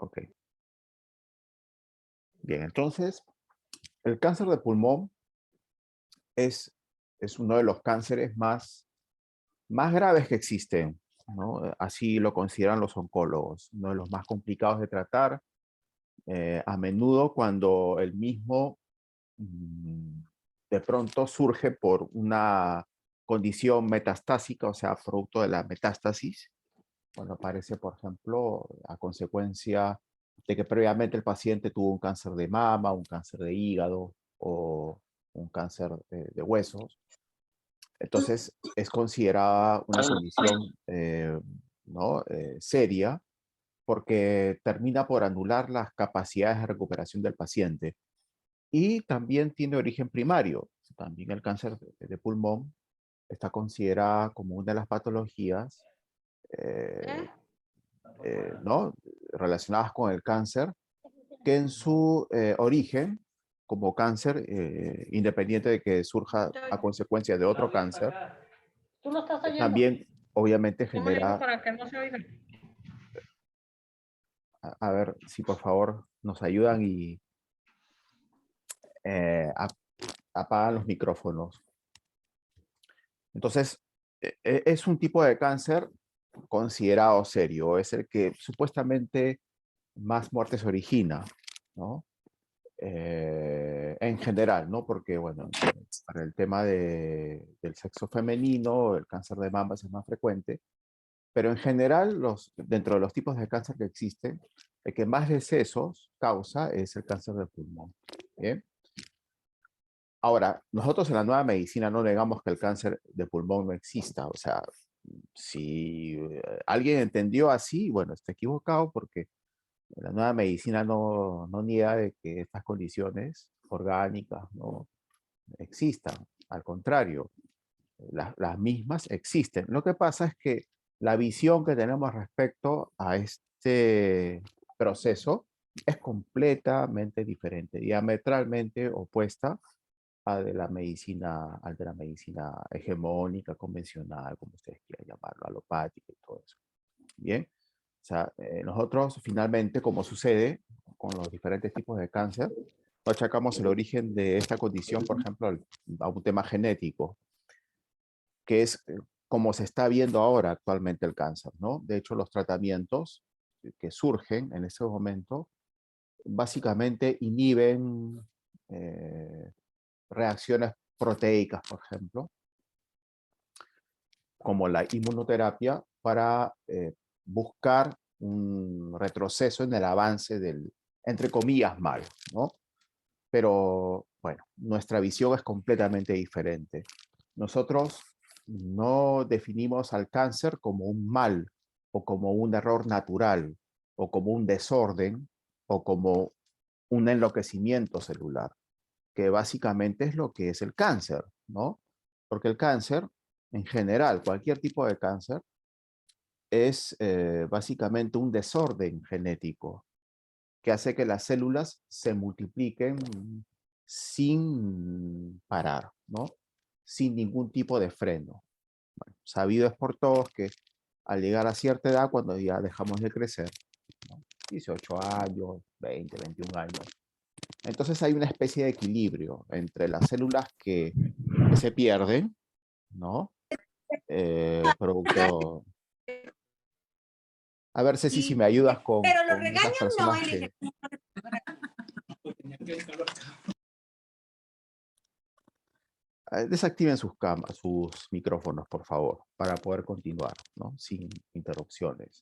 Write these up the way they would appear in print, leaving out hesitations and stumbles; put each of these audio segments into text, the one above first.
Ok. Bien, entonces, el cáncer de pulmón es, es uno de los cánceres más graves que existen, ¿no? Así lo consideran los oncólogos, uno de los más complicados de tratar. A menudo cuando el mismo mm, de pronto surge por una condición metastásica, o sea, producto de la metástasis, cuando aparece, por ejemplo, a consecuencia de que previamente el paciente tuvo un cáncer de mama, un cáncer de hígado o un cáncer de huesos. Entonces, es considerada una condición ¿no? Seria porque termina por anular las capacidades de recuperación del paciente. Y también tiene origen primario. También el cáncer de pulmón está considerada como una de las patologías eh, ¿no? relacionadas con el cáncer, que en su origen, como cáncer, independiente de que surja a consecuencia de otro cáncer, ¿Tú lo estás oyendo? también obviamente ¿Cómo le digo genera, para que no se oiga? a ver si por favor nos ayudan y apagan los micrófonos. Entonces, es un tipo de cáncer considerado serio, es el que supuestamente más muertes origina, ¿no? En general, ¿no? Porque, bueno, para el tema del sexo femenino, el cáncer de mama es más frecuente, pero en general, dentro de los tipos de cáncer que existen, el que más decesos causa es el cáncer de pulmón. ¿Bien? Ahora, nosotros en la nueva medicina no negamos que el cáncer de pulmón no exista. O sea, si alguien entendió así, bueno, está equivocado porque la nueva medicina no niega de que estas condiciones orgánicas no existan. Al contrario, las mismas existen. Lo que pasa es que la visión que tenemos respecto a este proceso es completamente diferente, diametralmente opuesta al de la medicina hegemónica, convencional, como ustedes quieran llamarlo, alopática y todo eso. Bien, o sea, nosotros finalmente, como sucede con los diferentes tipos de cáncer, no achacamos el origen de esta condición, por ejemplo, a un tema genético, que es como se está viendo ahora actualmente el cáncer, ¿no? De hecho, los tratamientos que surgen en ese momento básicamente inhiben eh, reacciones proteicas, por ejemplo, como la inmunoterapia, para buscar un retroceso en el avance del, entre comillas, mal, ¿no? Pero bueno, nuestra visión es completamente diferente. Nosotros no definimos al cáncer como un mal o como un error natural o como un desorden o como un enloquecimiento celular, que básicamente es lo que es el cáncer, ¿no? Porque el cáncer, en general, cualquier tipo de cáncer, es básicamente un desorden genético que hace que las células se multipliquen sin parar, ¿no? Sin ningún tipo de freno. Bueno, sabido es por todos que al llegar a cierta edad, cuando ya dejamos de crecer, ¿no? 18 años, 20, 21 años, entonces hay una especie de equilibrio entre las células que se pierden, ¿no? Producto... A ver, Ceci, si me ayudas Pero los con esas regaños no, personas elige. que... Desactiven sus micrófonos, por favor, para poder continuar, ¿no? Sin interrupciones.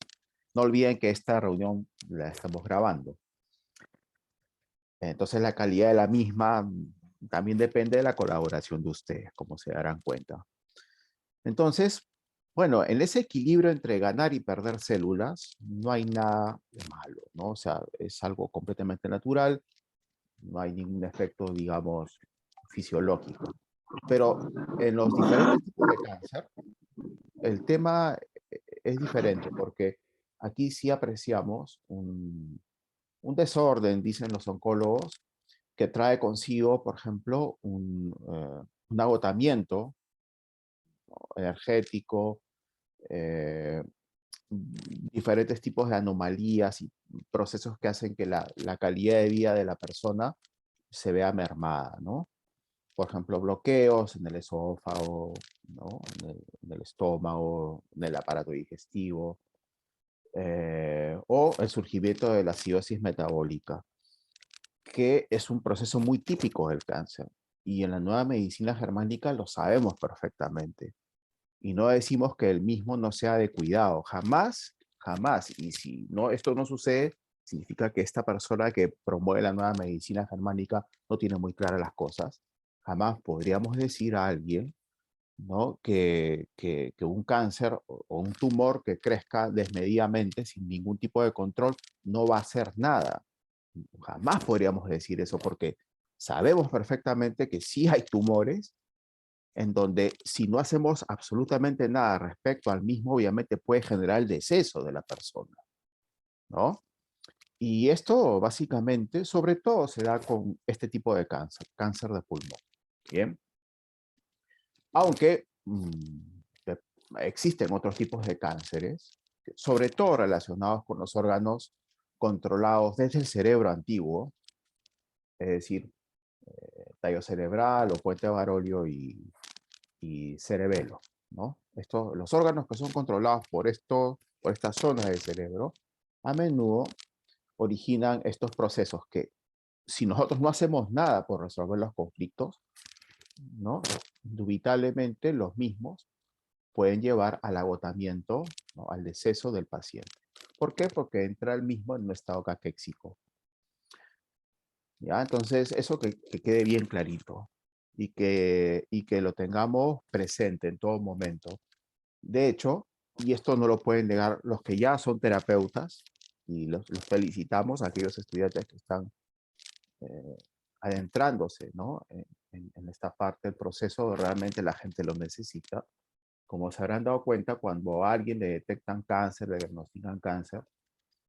No olviden que esta reunión la estamos grabando. Entonces la calidad de la misma también depende de la colaboración de ustedes, como se darán cuenta. Entonces, bueno, en ese equilibrio entre ganar y perder células, no hay nada de malo, ¿no? O sea, es algo completamente natural, no hay ningún efecto, digamos, fisiológico. Pero en los diferentes tipos de cáncer, el tema es diferente, porque aquí sí apreciamos un desorden, dicen los oncólogos, que trae consigo, por ejemplo, un agotamiento energético, eh, diferentes tipos de anomalías y procesos que hacen que la calidad de vida de la persona se vea mermada, ¿no? Por ejemplo, bloqueos en el esófago, ¿no? En el estómago, en el aparato digestivo, o el surgimiento de la acidosis metabólica, que es un proceso muy típico del cáncer. Y en la nueva medicina germánica lo sabemos perfectamente. Y no decimos que el mismo no sea de cuidado, jamás, jamás. Y si no, esto no sucede, significa que esta persona que promueve la nueva medicina germánica no tiene muy claras las cosas. Jamás podríamos decir a alguien, ¿no? que un cáncer o un tumor que crezca desmedidamente sin ningún tipo de control no va a hacer nada. Jamás podríamos decir eso porque sabemos perfectamente que sí hay tumores en donde si no hacemos absolutamente nada respecto al mismo, obviamente puede generar el deceso de la persona, ¿no? Y esto básicamente, sobre todo, se da con este tipo de cáncer, cáncer de pulmón, ¿bien? Aunque existen otros tipos de cánceres, sobre todo relacionados con los órganos controlados desde el cerebro antiguo, es decir, tallo cerebral o puente barolio y cerebelo, ¿no? Los órganos que son controlados por estas zonas del cerebro, a menudo originan estos procesos que, si nosotros no hacemos nada por resolver los conflictos, ¿no? Indubitablemente los mismos pueden llevar al agotamiento, ¿no? Al deceso del paciente. ¿Por qué? Porque entra el mismo en un estado caquéxico. ¿Ya? Entonces, eso que quede bien clarito y que lo tengamos presente en todo momento. De hecho, y esto no lo pueden negar los que ya son terapeutas, y los felicitamos a aquellos estudiantes que están eh, adentrándose, ¿no? En esta parte del proceso, realmente la gente lo necesita. Como se habrán dado cuenta, cuando a alguien le detectan cáncer, le diagnostican cáncer,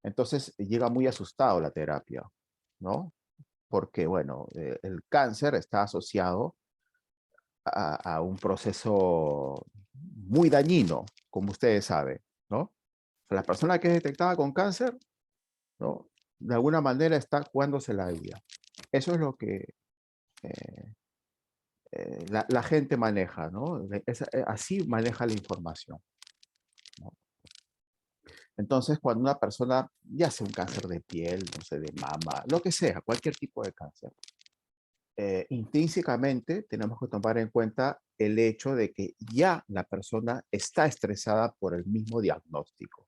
entonces llega muy asustado la terapia, ¿no? Porque, bueno, el cáncer está asociado a un proceso muy dañino, como ustedes saben, ¿no? La persona que es detectada con cáncer, ¿no? De alguna manera está jugándose la vida. Eso es lo que eh, la gente maneja, ¿no? Así maneja la información, ¿no? Entonces, cuando una persona, ya sea un cáncer de piel, no sé, de mama, lo que sea, cualquier tipo de cáncer, intrínsecamente tenemos que tomar en cuenta el hecho de que ya la persona está estresada por el mismo diagnóstico.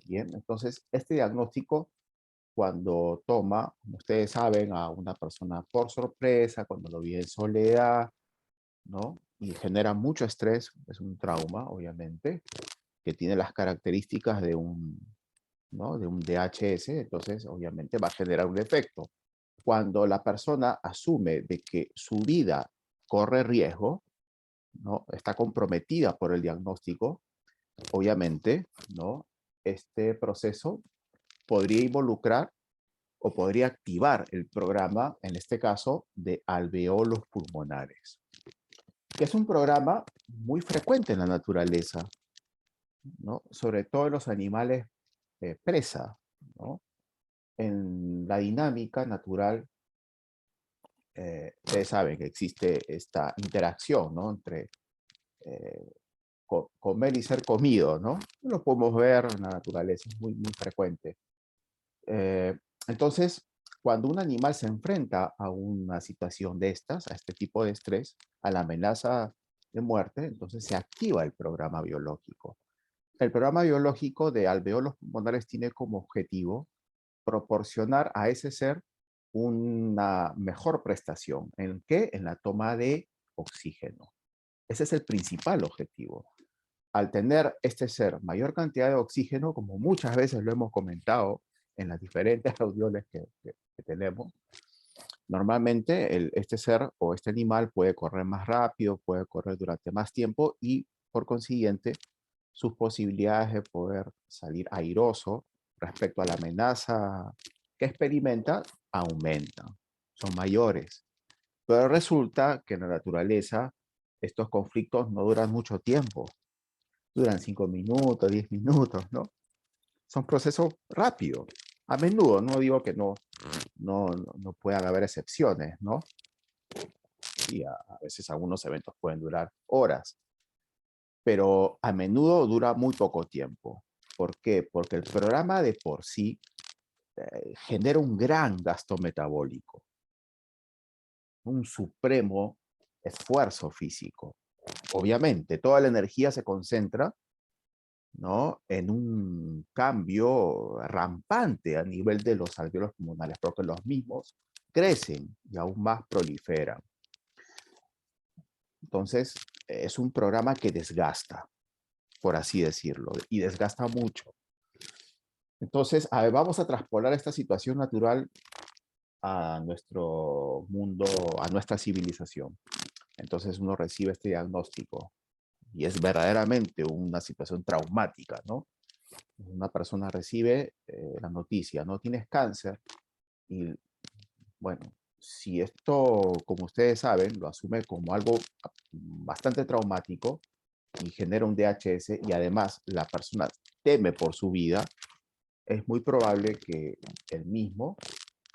Bien, entonces este diagnóstico, cuando toma, como ustedes saben, a una persona por sorpresa, cuando lo vive en soledad, ¿no? Y genera mucho estrés, es un trauma, obviamente, que tiene las características de un, ¿no? De un DHS, entonces obviamente va a generar un efecto. Cuando la persona asume de que su vida corre riesgo, ¿no? Está comprometida por el diagnóstico, obviamente, ¿no? Este proceso podría involucrar o podría activar el programa, en este caso, de alveolos pulmonares, que es un programa muy frecuente en la naturaleza, ¿no? Sobre todo en los animales presa, ¿no? En la dinámica natural, ustedes saben que existe esta interacción, ¿no? Entre eh, comer y ser comido, ¿no? Lo podemos ver en la naturaleza, es muy, muy frecuente. Eh, entonces, cuando un animal se enfrenta a una situación de estas, a este tipo de estrés, a la amenaza de muerte, entonces se activa el programa biológico. El programa biológico de alveolos pulmonares tiene como objetivo proporcionar a ese ser una mejor prestación. ¿En qué? En la toma de oxígeno. Ese es el principal objetivo. Al tener este ser mayor cantidad de oxígeno, como muchas veces lo hemos comentado en las diferentes audiones que tenemos, normalmente este ser o este animal puede correr más rápido, puede correr durante más tiempo y por consiguiente sus posibilidades de poder salir airoso respecto a la amenaza que experimenta aumentan, son mayores. Pero resulta que en la naturaleza estos conflictos no duran mucho tiempo. duran 5 minutos, 10 minutos, ¿no? Son procesos rápidos. A menudo, no digo que no puedan haber excepciones, ¿no? Y a veces algunos eventos pueden durar horas, pero a menudo dura muy poco tiempo. ¿Por qué? Porque el programa de por sí genera un gran gasto metabólico, un supremo esfuerzo físico. Obviamente, toda la energía se concentra, ¿no?, en un cambio rampante a nivel de los alvéolos pulmonares, porque los mismos crecen y aún más proliferan. Entonces, es un programa que desgasta, por así decirlo, y desgasta mucho. Entonces, a ver, vamos a traspolar esta situación natural a nuestro mundo, a nuestra civilización. Entonces uno recibe este diagnóstico y es verdaderamente una situación traumática, ¿no? Una persona recibe la noticia, ¿no? Tienes cáncer y, bueno, si esto, como ustedes saben, lo asume como algo bastante traumático y genera un DHS y además la persona teme por su vida, es muy probable que el mismo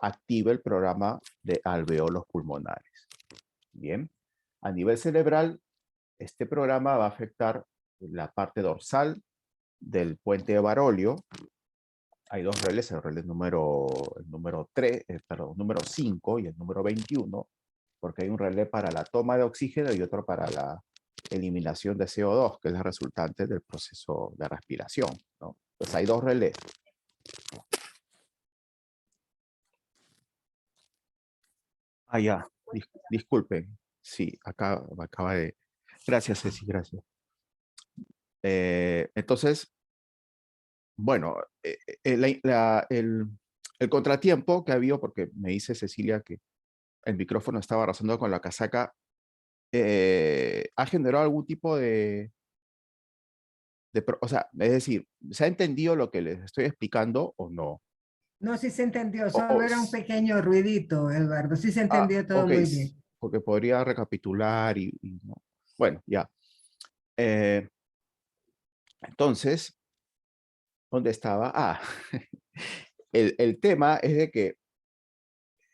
active el programa de alveolos pulmonares. Bien, a nivel cerebral, este programa va a afectar la parte dorsal del puente de Barolio. Hay dos relés, el relé número 3, perdón, número 5 y el número 21, porque hay un relé para la toma de oxígeno y otro para la eliminación de CO2, que es la resultante del proceso de respiración, ¿no? Entonces hay dos relés. Ah, ya, disculpen. Sí, acá me acaba de... Gracias, Ceci, gracias. Entonces, bueno, el contratiempo que ha habido, porque me dice Cecilia que el micrófono estaba rozando con la casaca, ha generado algún tipo o sea, es decir, ¿se ha entendido lo que les estoy explicando o no? No, sí se entendió, solo era un S- pequeño ruidito, Eduardo, sí se ah, entendió todo ok, muy bien. porque podría recapitular y no. Bueno, ya. Eh, entonces, ¿dónde estaba? Ah, el tema es de que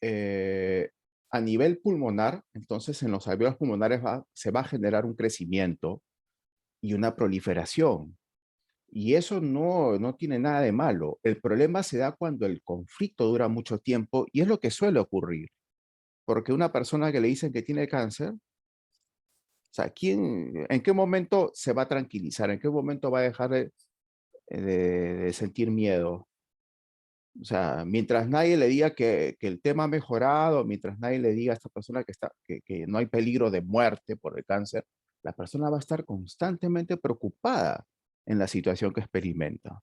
eh, a nivel pulmonar, entonces en los alvéolos pulmonares se va a generar un crecimiento y una proliferación. Y eso no tiene nada de malo. El problema se da cuando el conflicto dura mucho tiempo y es lo que suele ocurrir. Porque una persona que le dicen que tiene cáncer, o sea, ¿en qué momento se va a tranquilizar? ¿En qué momento va a dejar de sentir miedo? O sea, mientras nadie le diga que el tema ha mejorado, mientras nadie le diga a esta persona que no hay peligro de muerte por el cáncer, la persona va a estar constantemente preocupada en la situación que experimenta.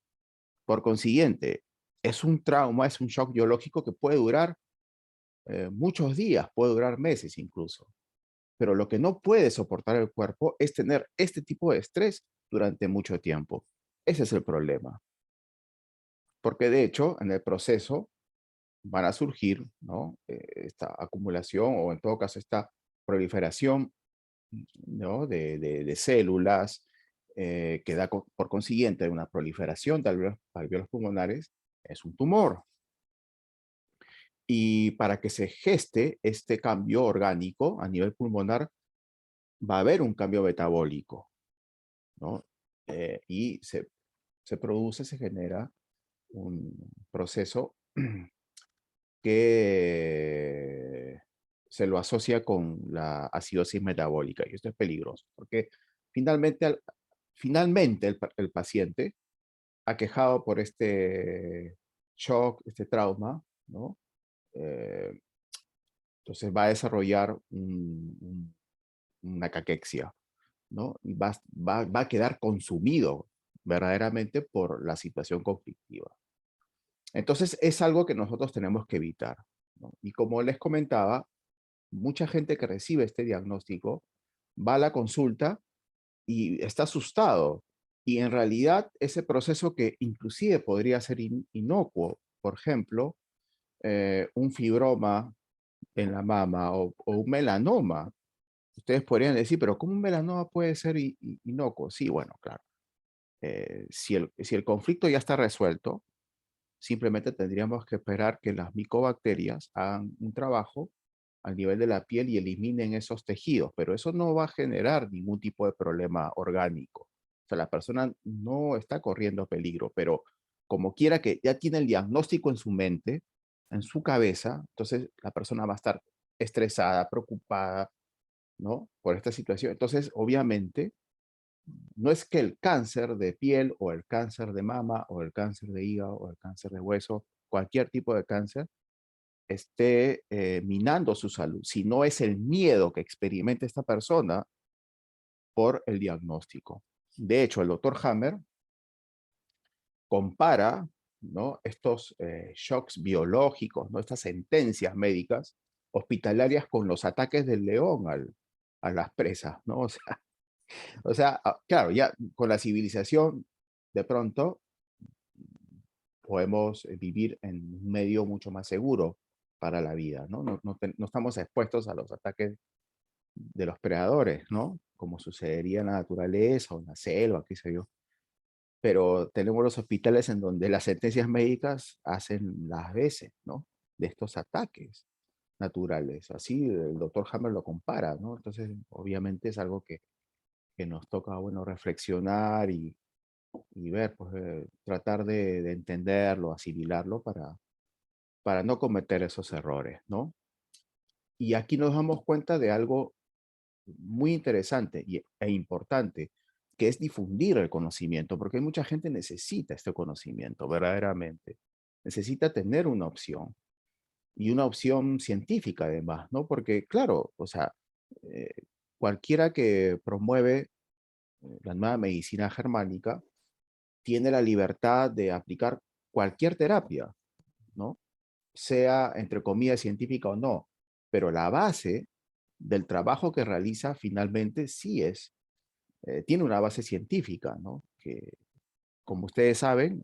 Por consiguiente, es un trauma, es un shock biológico que puede durar muchos días, puede durar meses incluso. Pero lo que no puede soportar el cuerpo es tener este tipo de estrés durante mucho tiempo. Ese es el problema. Porque de hecho, en el proceso van a surgir, ¿no?, esta acumulación o en todo caso esta proliferación, ¿no?, de células que da por consiguiente una proliferación de alvéolos pulmonares, es un tumor. Y para que se geste este cambio orgánico a nivel pulmonar, va a haber un cambio metabólico, ¿no? Y se produce, se genera un proceso que se lo asocia con la acidosis metabólica. Y esto es peligroso, porque finalmente el paciente, aquejado por este shock, este trauma, ¿no? Eh, entonces va a desarrollar una caquexia, ¿no? Y va a quedar consumido verdaderamente por la situación conflictiva. Entonces es algo que nosotros tenemos que evitar, ¿no? Y como les comentaba, mucha gente que recibe este diagnóstico va a la consulta y está asustado. Y en realidad ese proceso que inclusive podría ser inocuo, por ejemplo, un fibroma en la mama o un melanoma. Ustedes podrían decir, pero ¿cómo un melanoma puede ser inocuo? Sí, bueno, claro. Si el conflicto ya está resuelto, simplemente tendríamos que esperar que las micobacterias hagan un trabajo al nivel de la piel y eliminen esos tejidos, pero eso no va a generar ningún tipo de problema orgánico. O sea, la persona no está corriendo peligro, pero como quiera que ya tiene el diagnóstico en su mente, en su cabeza, entonces la persona va a estar estresada, preocupada, ¿no? Por esta situación. Entonces, obviamente, no es que el cáncer de piel o el cáncer de mama o el cáncer de hígado o el cáncer de hueso, cualquier tipo de cáncer, esté minando su salud, sino es el miedo que experimenta esta persona por el diagnóstico. De hecho, el doctor Hammer compara, ¿no?, estos shocks biológicos, ¿no?, estas sentencias médicas hospitalarias con los ataques del león a las presas, ¿no? Claro, ya con la civilización, de pronto, podemos vivir en un medio mucho más seguro para la vida, ¿no? No estamos expuestos a los ataques de los predadores, ¿no? Como sucedería en la naturaleza o en la selva, qué sé yo. Pero tenemos los hospitales en donde las sentencias médicas hacen las veces, ¿no?, de estos ataques naturales. Así el doctor Hammer lo compara, ¿no? Entonces, obviamente es algo que nos toca, bueno, reflexionar y ver, pues, tratar de entenderlo, asimilarlo para no cometer esos errores, ¿no? Y aquí nos damos cuenta de algo muy interesante e importante, que es difundir el conocimiento, porque mucha gente necesita este conocimiento, verdaderamente. Necesita tener una opción, y una opción científica además, ¿no? Porque, claro, o sea, eh, cualquiera que promueve la nueva medicina germánica tiene la libertad de aplicar cualquier terapia, ¿no? Sea, entre comillas, científica o no, pero la base del trabajo que realiza finalmente sí tiene una base científica, ¿no? Que, como ustedes saben,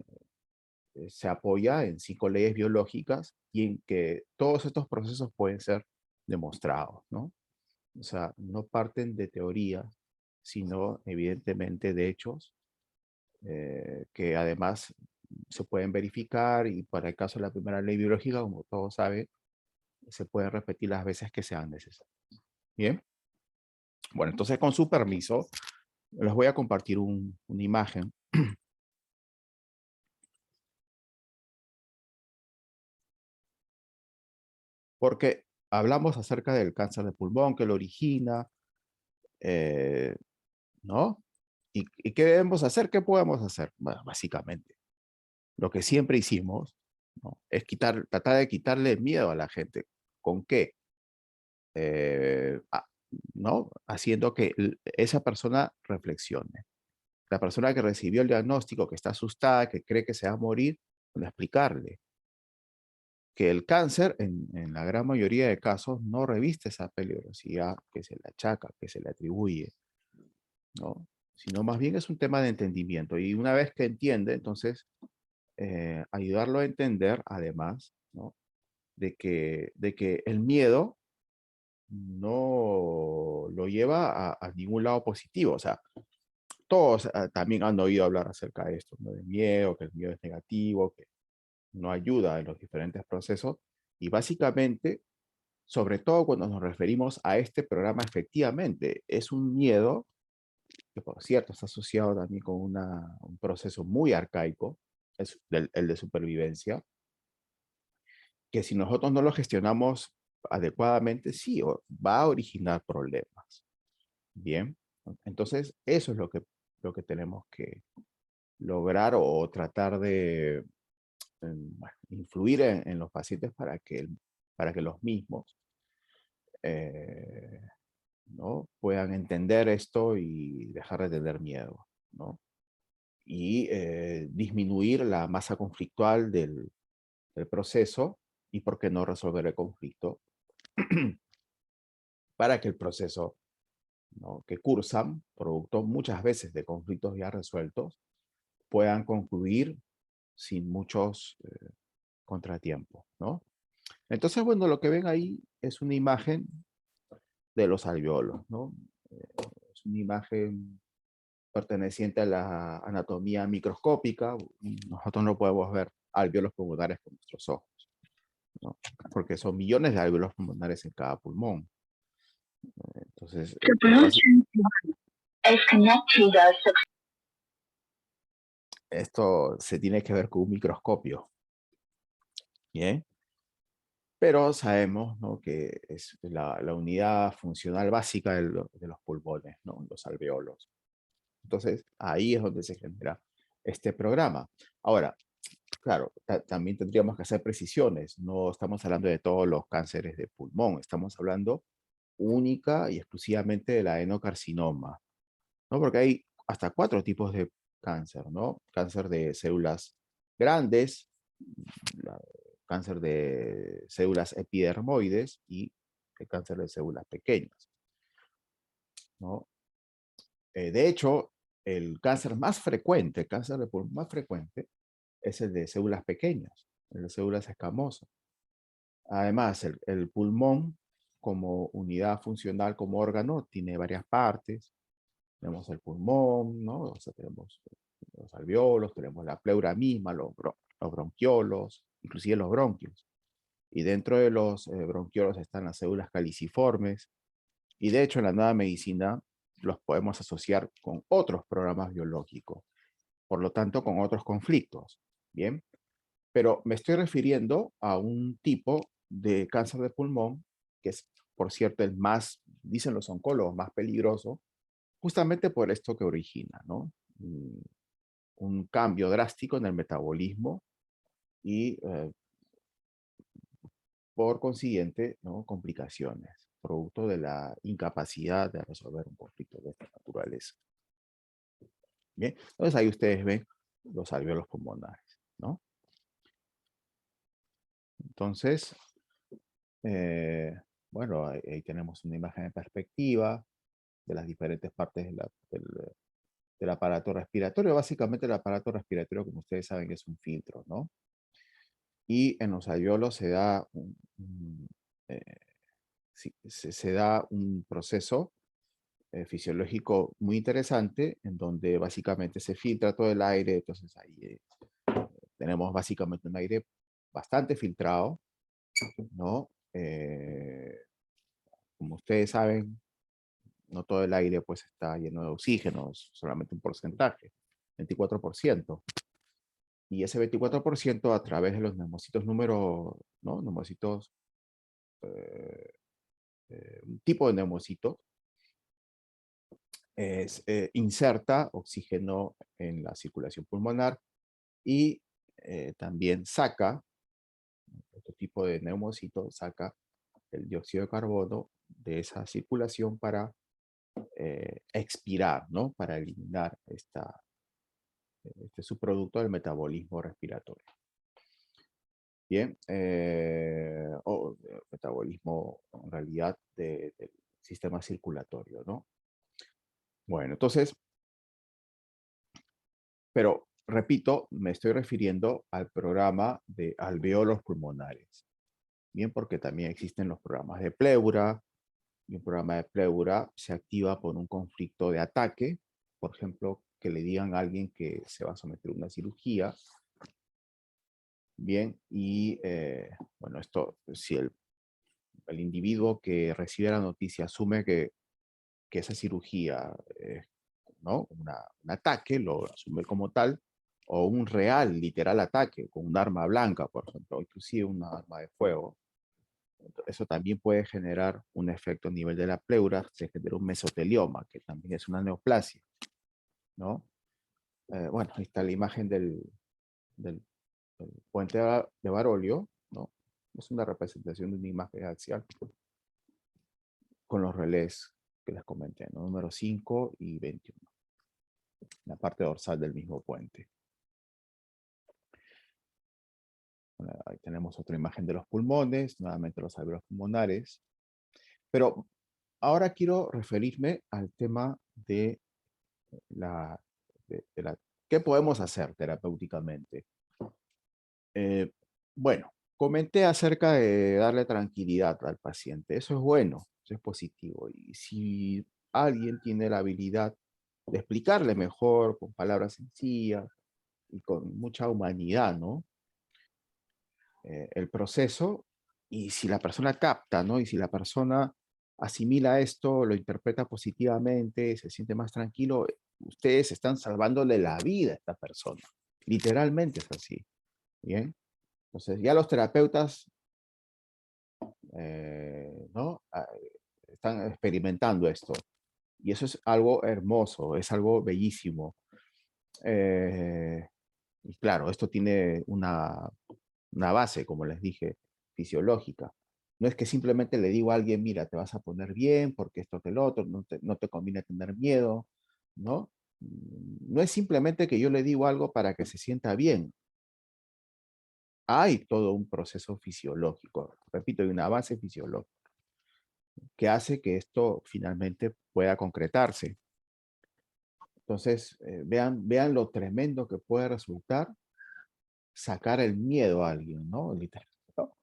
se apoya en 5 leyes biológicas y en que todos estos procesos pueden ser demostrados, ¿no? O sea, no parten de teorías, sino evidentemente de hechos que además se pueden verificar y para el caso de la primera ley biológica, como todos saben, se pueden repetir las veces que sean necesarias. Bien. Bueno, entonces con su permiso, les voy a compartir una imagen. Porque hablamos acerca del cáncer de pulmón, que lo origina, eh, ¿no? ¿Y qué debemos hacer? ¿Qué podemos hacer? Bueno, básicamente, lo que siempre hicimos, ¿no?, es tratar de quitarle el miedo a la gente. ¿Con qué? Eh, a- ¿No? Haciendo que esa persona reflexione. La persona que recibió el diagnóstico, que está asustada, que cree que se va a morir, bueno, explicarle que el cáncer, en la gran mayoría de casos, no reviste esa peligrosidad que se le achaca, que se le atribuye, ¿no? Sino más bien es un tema de entendimiento. Y una vez que entiende, entonces, ayudarlo a entender, además, ¿no?, de que el miedo no lo lleva a ningún lado positivo. O sea, todos también han oído hablar acerca de esto, ¿no?, del miedo, que el miedo es negativo, que no ayuda en los diferentes procesos. Y básicamente, sobre todo cuando nos referimos a este programa, efectivamente, es un miedo que, por cierto, está asociado también con un proceso muy arcaico, es el de supervivencia, que si nosotros no lo gestionamos adecuadamente, sí, va a originar problemas. Bien, entonces eso es lo que tenemos que lograr o tratar de bueno, influir en los pacientes para que los mismos eh, ¿no?, puedan entender esto y dejar de tener miedo, ¿no? Y disminuir la masa conflictual del proceso y, ¿por qué no, resolver el conflicto para que el proceso, ¿no?, que cursan, producto muchas veces de conflictos ya resueltos, puedan concluir sin muchos contratiempos, ¿no? Entonces, bueno, lo que ven ahí es una imagen de los alvéolos, ¿no? Es una imagen perteneciente a la anatomía microscópica. Nosotros no podemos ver alvéolos pulmonares con nuestros ojos, ¿no? Porque son millones de alvéolos pulmonares en cada pulmón. Entonces, esto se tiene que ver con un microscopio. Bien. Pero sabemos, ¿no?, que es la unidad funcional básica de los pulmones, ¿no?, los alveolos. Entonces, ahí es donde se genera este programa. Ahora, claro, también tendríamos que hacer precisiones. No estamos hablando de todos los cánceres de pulmón. Estamos hablando única y exclusivamente del adenocarcinoma, ¿no? Porque hay hasta 4 tipos de cáncer, ¿no? Cáncer de células grandes, cáncer de células epidermoides y el cáncer de células pequeñas, ¿no? De hecho, el cáncer más frecuente, el cáncer de pulmón más frecuente, es el de células pequeñas, el de células escamosas. Además, el pulmón como unidad funcional, como órgano, tiene varias partes. Tenemos el pulmón, ¿no? O sea, tenemos los alveolos, tenemos la pleura misma, los bronquiolos, inclusive los bronquios. Y dentro de los bronquiolos están las células caliciformes. Y de hecho, en la nueva medicina los podemos asociar con otros programas biológicos. Por lo tanto, con otros conflictos. Bien. Pero me estoy refiriendo a un tipo de cáncer de pulmón, que es, por cierto, el más, dicen los oncólogos, más peligroso, justamente por esto que origina, ¿no? Un cambio drástico en el metabolismo y, por consiguiente, ¿no?, complicaciones, producto de la incapacidad de resolver un conflicto de esta naturaleza. Bien, entonces ahí ustedes ven los alvéolos pulmonares, ¿no? Entonces, bueno, ahí tenemos una imagen en perspectiva de las diferentes partes del aparato respiratorio. Básicamente el aparato respiratorio, como ustedes saben, es un filtro, ¿no? Y en los alvéolos se da se da un proceso fisiológico muy interesante en donde básicamente se filtra todo el aire. Entonces ahí tenemos básicamente un aire bastante filtrado, ¿no? Como ustedes saben, no todo el aire pues está lleno de oxígeno, es solamente un porcentaje, 24%. Y ese 24% a través de los neumocitos ¿no? Neumocitos, un tipo de neumocito, inserta oxígeno en la circulación pulmonar y también saca, otro tipo de neumocito saca el dióxido de carbono de esa circulación para expirar, ¿no? Para eliminar este subproducto del metabolismo respiratorio. Bien, o metabolismo en realidad del sistema circulatorio, ¿no? Bueno, entonces, pero repito, me estoy refiriendo al programa de alvéolos pulmonares. Bien, porque también existen los programas de pleura, y un programa de pleura se activa por un conflicto de ataque, por ejemplo, que le digan a alguien que se va a someter a una cirugía. Bien, y bueno, esto, si el individuo que recibe la noticia asume que esa cirugía es, ¿no?, un ataque, lo asume como tal, o un real, literal ataque, con un arma blanca, por ejemplo, inclusive una arma de fuego, eso también puede generar un efecto a nivel de la pleura, se genera un mesotelioma, que también es una neoplasia, ¿no? Bueno, ahí está la imagen del puente de Barolio, ¿no? Es una representación de una imagen axial con los relés que les comenté, ¿no? Número 5 y 21. La parte dorsal del mismo puente. Bueno, ahí tenemos otra imagen de los pulmones, nuevamente los alvéolos pulmonares. Pero ahora quiero referirme al tema de ¿qué podemos hacer terapéuticamente? Bueno, comenté acerca de darle tranquilidad al paciente. Eso es bueno, eso es positivo. Y si alguien tiene la habilidad de explicarle mejor, con palabras sencillas y con mucha humanidad, ¿no? El proceso, y si la persona capta, ¿no? Y si la persona asimila esto, lo interpreta positivamente, se siente más tranquilo, ustedes están salvándole la vida a esta persona. Literalmente es así. Bien. Entonces, ya los terapeutas, ¿no? Están experimentando esto. Y eso es algo hermoso, es algo bellísimo. Y claro, esto tiene una base, como les dije, fisiológica. No es que simplemente le digo a alguien, mira, te vas a poner bien porque esto que el otro, no te conviene tener miedo, ¿no? No es simplemente que yo le digo algo para que se sienta bien. Hay todo un proceso fisiológico, repito, hay una base fisiológica que hace que esto finalmente pueda concretarse. Entonces, vean lo tremendo que puede resultar sacar el miedo a alguien, ¿no? Literal, ¿no?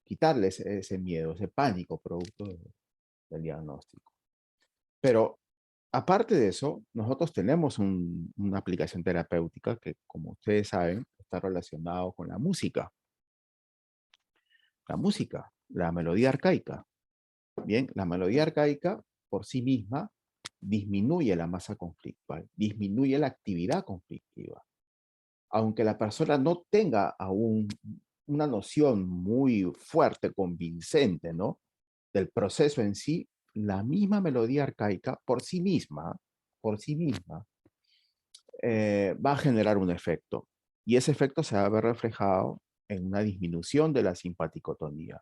Quitarle ese miedo, ese pánico producto del diagnóstico. Pero aparte de eso, nosotros tenemos una aplicación terapéutica que, como ustedes saben, está relacionado con la música. La música, la melodía arcaica. Bien, la melodía arcaica por sí misma disminuye la masa conflictual, disminuye la actividad conflictiva. Aunque la persona no tenga aún una noción muy fuerte, convincente, ¿no? Del proceso en sí, la misma melodía arcaica por sí misma, va a generar un efecto. Y ese efecto se va a ver reflejado en una disminución de la simpaticotonía.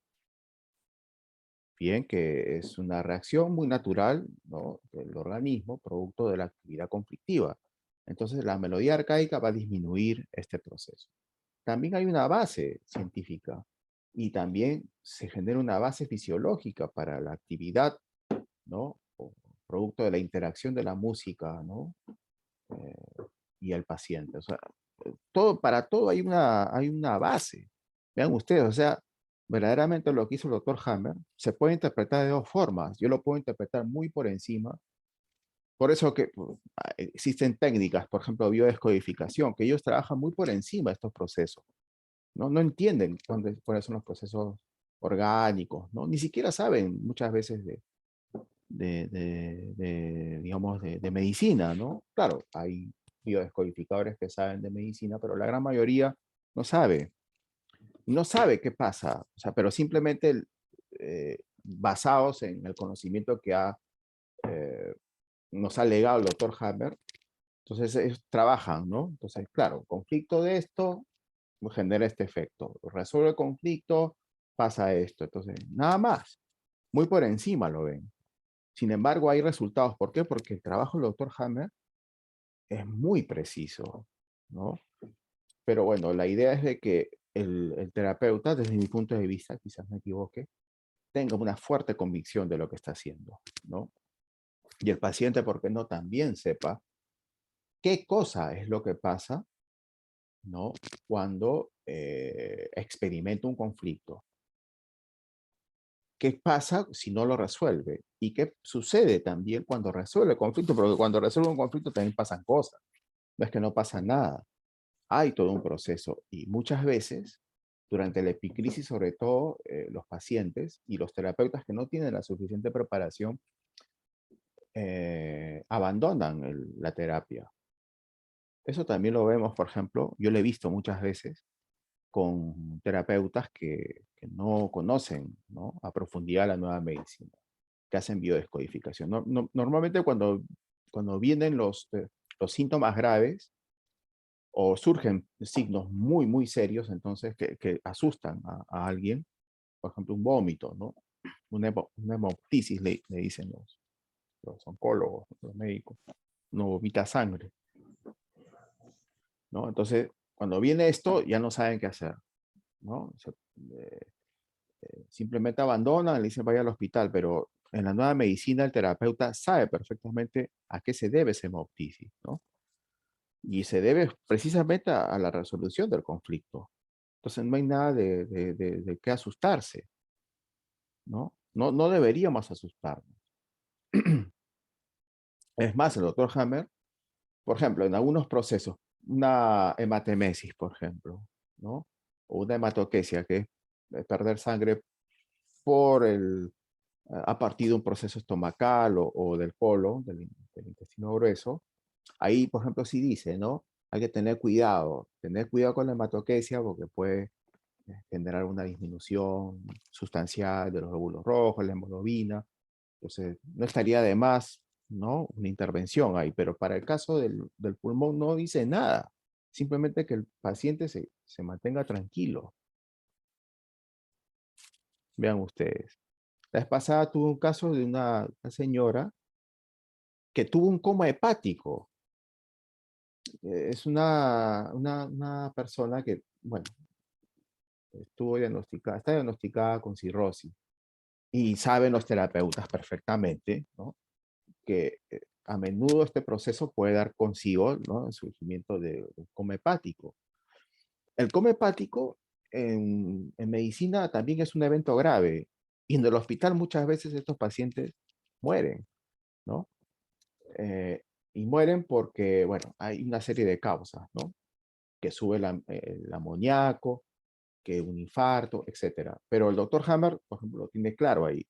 Bien, que es una reacción muy natural, ¿no? Del organismo, producto de la actividad conflictiva. Entonces, la melodía arcaica va a disminuir este proceso. También hay una base científica y también se genera una base fisiológica para la actividad, ¿no? O producto de la interacción de la música, ¿no? Eh, y el paciente. O sea, para todo hay una base. Vean ustedes, o sea, verdaderamente lo que hizo el doctor Hammer se puede interpretar de dos formas. Yo lo puedo interpretar muy por encima. Por eso que existen técnicas, por ejemplo, biodescodificación, que ellos trabajan muy por encima de estos procesos. No entienden cuáles son los procesos orgánicos, ¿no? Ni siquiera saben muchas veces digamos, de medicina, ¿no? Claro, hay biodescodificadores que saben de medicina, pero la gran mayoría no sabe. No sabe qué pasa, o sea, pero simplemente basados en el conocimiento que nos ha legado el doctor Hammer, entonces ellos trabajan, ¿no? Entonces, claro, conflicto de esto genera este efecto. Resuelve el conflicto, pasa esto. Entonces, nada más. Muy por encima lo ven. Sin embargo, hay resultados. ¿Por qué? Porque el trabajo del doctor Hammer es muy preciso, ¿no? Pero bueno, la idea es de que el terapeuta, desde mi punto de vista, quizás me equivoque, tenga una fuerte convicción de lo que está haciendo, ¿no? Y el paciente, ¿por qué no también sepa qué cosa es lo que pasa, ¿no? Cuando experimenta un conflicto. ¿Qué pasa si no lo resuelve? ¿Y qué sucede también cuando resuelve el conflicto? Porque cuando resuelve un conflicto también pasan cosas. No es que no pasa nada. Hay todo un proceso. Y muchas veces, durante la epicrisis, sobre todo los pacientes y los terapeutas que no tienen la suficiente preparación, abandonan la terapia. Eso también lo vemos, por ejemplo, yo lo he visto muchas veces con terapeutas que no conocen, ¿no? A profundidad la nueva medicina, que hacen biodescodificación. Normalmente cuando vienen los síntomas graves o surgen signos muy, muy serios, entonces que asustan a alguien, por ejemplo, un vómito, ¿no? Una hemoptisis le dicen los oncólogos, los médicos, no vomita sangre, ¿no? Entonces, cuando viene esto, ya no saben qué hacer, ¿no? Eh, simplemente abandonan, le dicen vaya al hospital, pero en la nueva medicina el terapeuta sabe perfectamente a qué se debe esa hemoptisis, ¿no? Y se debe precisamente a la resolución del conflicto. Entonces no hay nada de qué asustarse, ¿no? No deberíamos asustarnos. Es más, el doctor Hammer, por ejemplo, en algunos procesos, una hematemesis, por ejemplo, ¿no? O una hematoquesia, que es perder sangre por a partir de un proceso estomacal o del colon, del intestino grueso. Ahí, por ejemplo, sí dice, ¿no? Hay que tener cuidado con la hematoquesia porque puede generar una disminución sustancial de los glóbulos rojos, la hemoglobina. Entonces, no estaría de más, ¿no? Una intervención ahí, pero para el caso del pulmón no dice nada. Simplemente que el paciente se mantenga tranquilo. Vean ustedes. La vez pasada tuve un caso de una señora que tuvo un coma hepático. Es una persona que, bueno, está diagnosticada con cirrosis. Y saben los terapeutas perfectamente, ¿no? Que a menudo este proceso puede dar consigo, ¿no? El surgimiento de un coma hepático. El coma hepático en medicina también es un evento grave y en el hospital muchas veces estos pacientes mueren, ¿no? Eh, y mueren porque, bueno, hay una serie de causas, ¿no? Que sube el amoníaco, que un infarto, etcétera. Pero el doctor Hammer, por ejemplo, lo tiene claro ahí.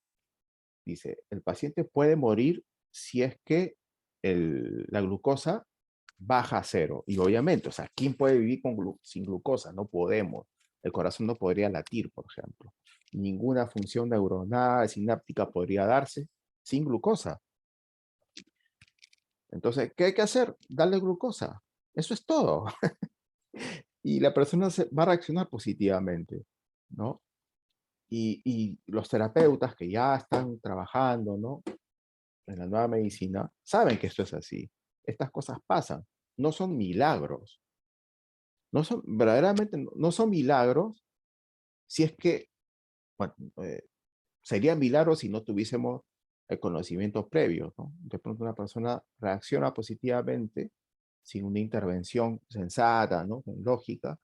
Dice, el paciente puede morir si es que la glucosa baja a cero. Y obviamente, o sea, ¿quién puede vivir sin glucosa? No podemos. El corazón no podría latir, por ejemplo. Ninguna función neuronal, sináptica podría darse sin glucosa. Entonces, ¿qué hay que hacer? Darle glucosa. Eso es todo. Y la persona va a reaccionar positivamente, ¿no? Y los terapeutas que ya están trabajando, ¿no? En la nueva medicina, saben que esto es así. Estas cosas pasan. No son milagros. No son, verdaderamente no son milagros si es que, bueno, serían milagros si no tuviésemos el conocimiento previo, ¿no? De pronto una persona reacciona positivamente sin una intervención sensata, ¿no? Con lógica.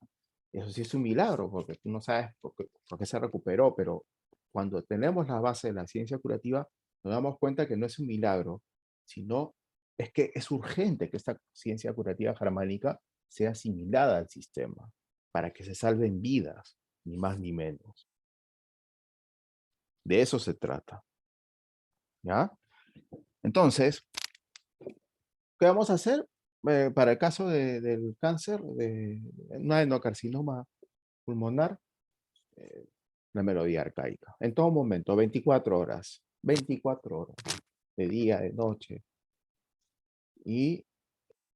Eso sí es un milagro, porque tú no sabes por qué se recuperó, pero cuando tenemos la base de la ciencia curativa, nos damos cuenta que no es un milagro, sino es que es urgente que esta ciencia curativa germánica sea asimilada al sistema para que se salven vidas, ni más ni menos. De eso se trata. ¿Ya? Entonces, ¿qué vamos a hacer para el caso del cáncer, de un adenocarcinoma pulmonar? La melodía arcaica. En todo momento, 24 horas, de día, de noche. Y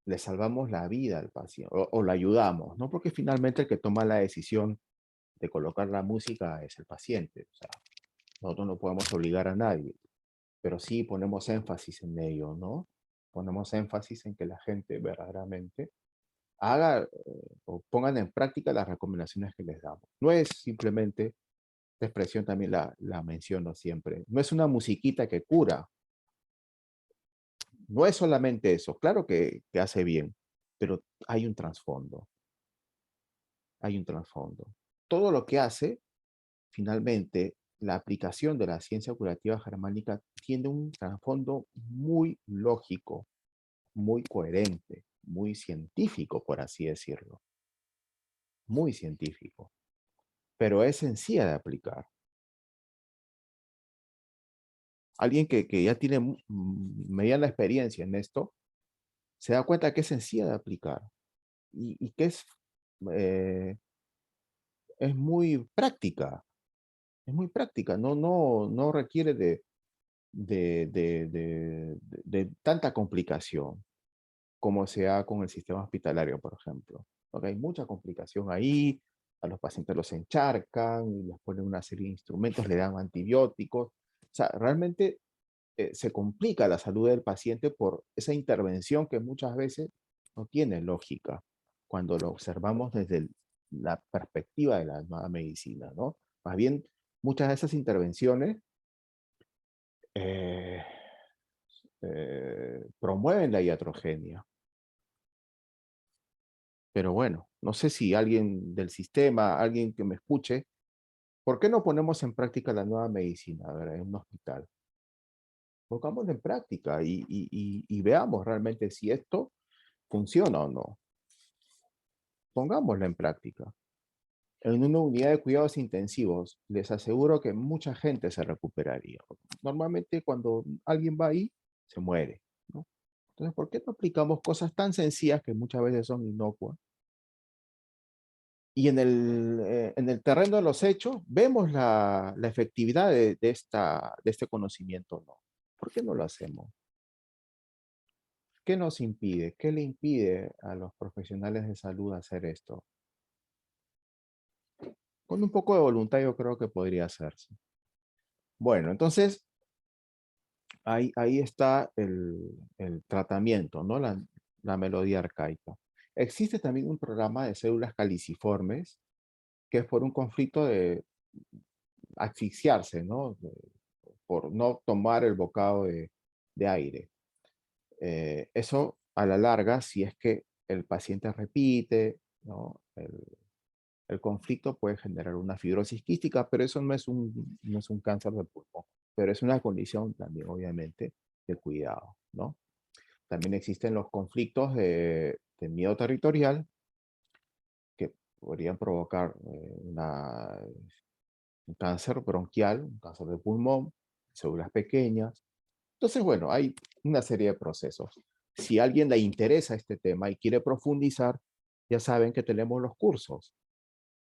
le salvamos la vida al paciente, o le ayudamos, ¿no? Porque finalmente el que toma la decisión de colocar la música es el paciente. O sea, nosotros no podemos obligar a nadie, pero sí ponemos énfasis en ello, ¿no? Ponemos énfasis en que la gente verdaderamente haga o pongan en práctica las recomendaciones que les damos. No es simplemente, esta expresión también la menciono siempre, no es una musiquita que cura, no es solamente eso, claro que hace bien, pero hay un trasfondo, hay un trasfondo. Todo lo que hace, finalmente, la aplicación de la ciencia curativa germánica tiene un trasfondo muy lógico, muy coherente, muy científico, por así decirlo, muy científico, pero es sencilla de aplicar. Alguien que ya tiene mediana experiencia en esto, se da cuenta que es sencilla de aplicar y que eh, es muy práctica, no requiere de tanta complicación como se da con el sistema hospitalario, por ejemplo. Porque hay mucha complicación ahí, a los pacientes los encharcan, les ponen una serie de instrumentos, le dan antibióticos. O sea, realmente se complica la salud del paciente por esa intervención que muchas veces no tiene lógica cuando lo observamos desde la perspectiva de la nueva medicina, ¿no? Más bien, muchas de esas intervenciones eh, promueven la iatrogenia. Pero bueno, no sé si alguien del sistema, alguien que me escuche, ¿por qué no ponemos en práctica la nueva medicina, a ver, en un hospital? pongámoslo en práctica y veamos realmente si esto funciona o no. Pongámoslo en práctica. En una unidad de cuidados intensivos, les aseguro que mucha gente se recuperaría. Normalmente cuando alguien va ahí, se muere, ¿no? Entonces, ¿por qué no aplicamos cosas tan sencillas que muchas veces son inocuas? Y en el terreno de los hechos, vemos la efectividad de este conocimiento, ¿no? ¿Por qué no lo hacemos? ¿Qué nos impide? ¿Qué le impide a los profesionales de salud hacer esto? Con un poco de voluntad yo creo que podría hacerse. Bueno, entonces ahí está el tratamiento, ¿no? La melodía arcaica. Existe también un programa de células caliciformes que es por un conflicto de asfixiarse, ¿no? Por no tomar el bocado de aire. Eso a la larga, si es que el paciente repite, ¿no? El conflicto puede generar una fibrosis quística, pero eso no es un cáncer de pulmón, pero es una condición también, obviamente, de cuidado, ¿no? También existen los conflictos de miedo territorial que podrían provocar un cáncer bronquial, un cáncer de pulmón, células pequeñas. Entonces, bueno, hay una serie de procesos. Si a alguien le interesa este tema y quiere profundizar, ya saben que tenemos los cursos,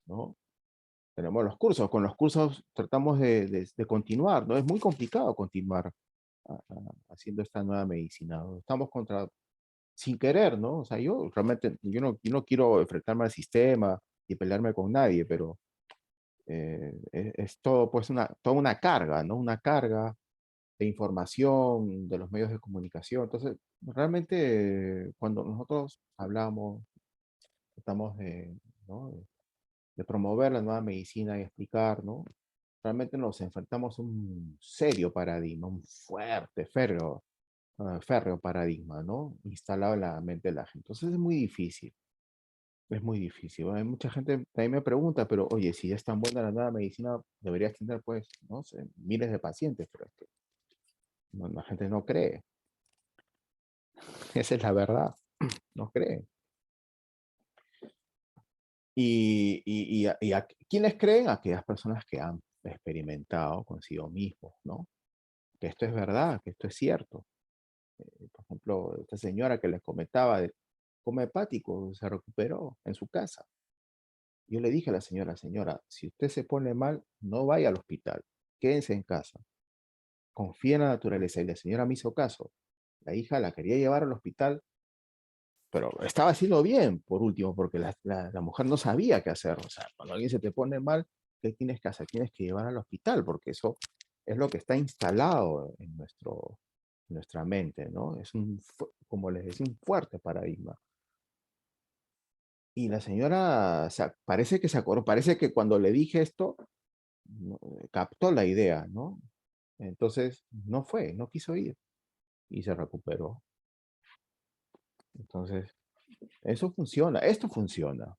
¿no? Tenemos los cursos. Con los cursos tratamos de continuar, ¿no? Es muy complicado continuar haciendo esta nueva medicina, ¿no? Estamos contra, sin querer, ¿no? O sea, yo realmente, yo no quiero enfrentarme al sistema y pelearme con nadie, pero es todo, pues, toda una carga, ¿no? Una carga de información, de los medios de comunicación. Entonces, realmente, cuando nosotros hablamos, tratamos ¿no? de promover la nueva medicina y explicar, ¿no? Realmente nos enfrentamos a un serio paradigma, un fuerte, férreo paradigma, ¿no? Instalado en la mente de la gente. Entonces es muy difícil. Es muy difícil. Hay mucha gente también me pregunta, pero oye, si es tan buena la nueva medicina, deberías tener, pues, no sé, miles de pacientes, pero es que la gente no cree. Esa es la verdad. No cree. ¿Quiénes creen? Aquellas personas que han experimentado consigo mismos, ¿no? Que esto es verdad, que esto es cierto. Por ejemplo, esta señora que les comentaba de coma hepático se recuperó en su casa. Yo le dije a la señora, si usted se pone mal, no vaya al hospital, quédense en casa, confía en la naturaleza. Y la señora me hizo caso. La hija la quería llevar al hospital, pero estaba haciendo bien, por último, porque la mujer no sabía qué hacer. O sea, cuando alguien se te pone mal, ¿qué tienes que hacer? Tienes que llevar al hospital, porque eso es lo que está instalado en nuestra mente, ¿no? Es como les decía, un fuerte paradigma. Y la señora, o sea, parece que se acordó, parece que cuando le dije esto, captó la idea, ¿no? Entonces, no quiso ir y se recuperó. Entonces, eso funciona, esto funciona.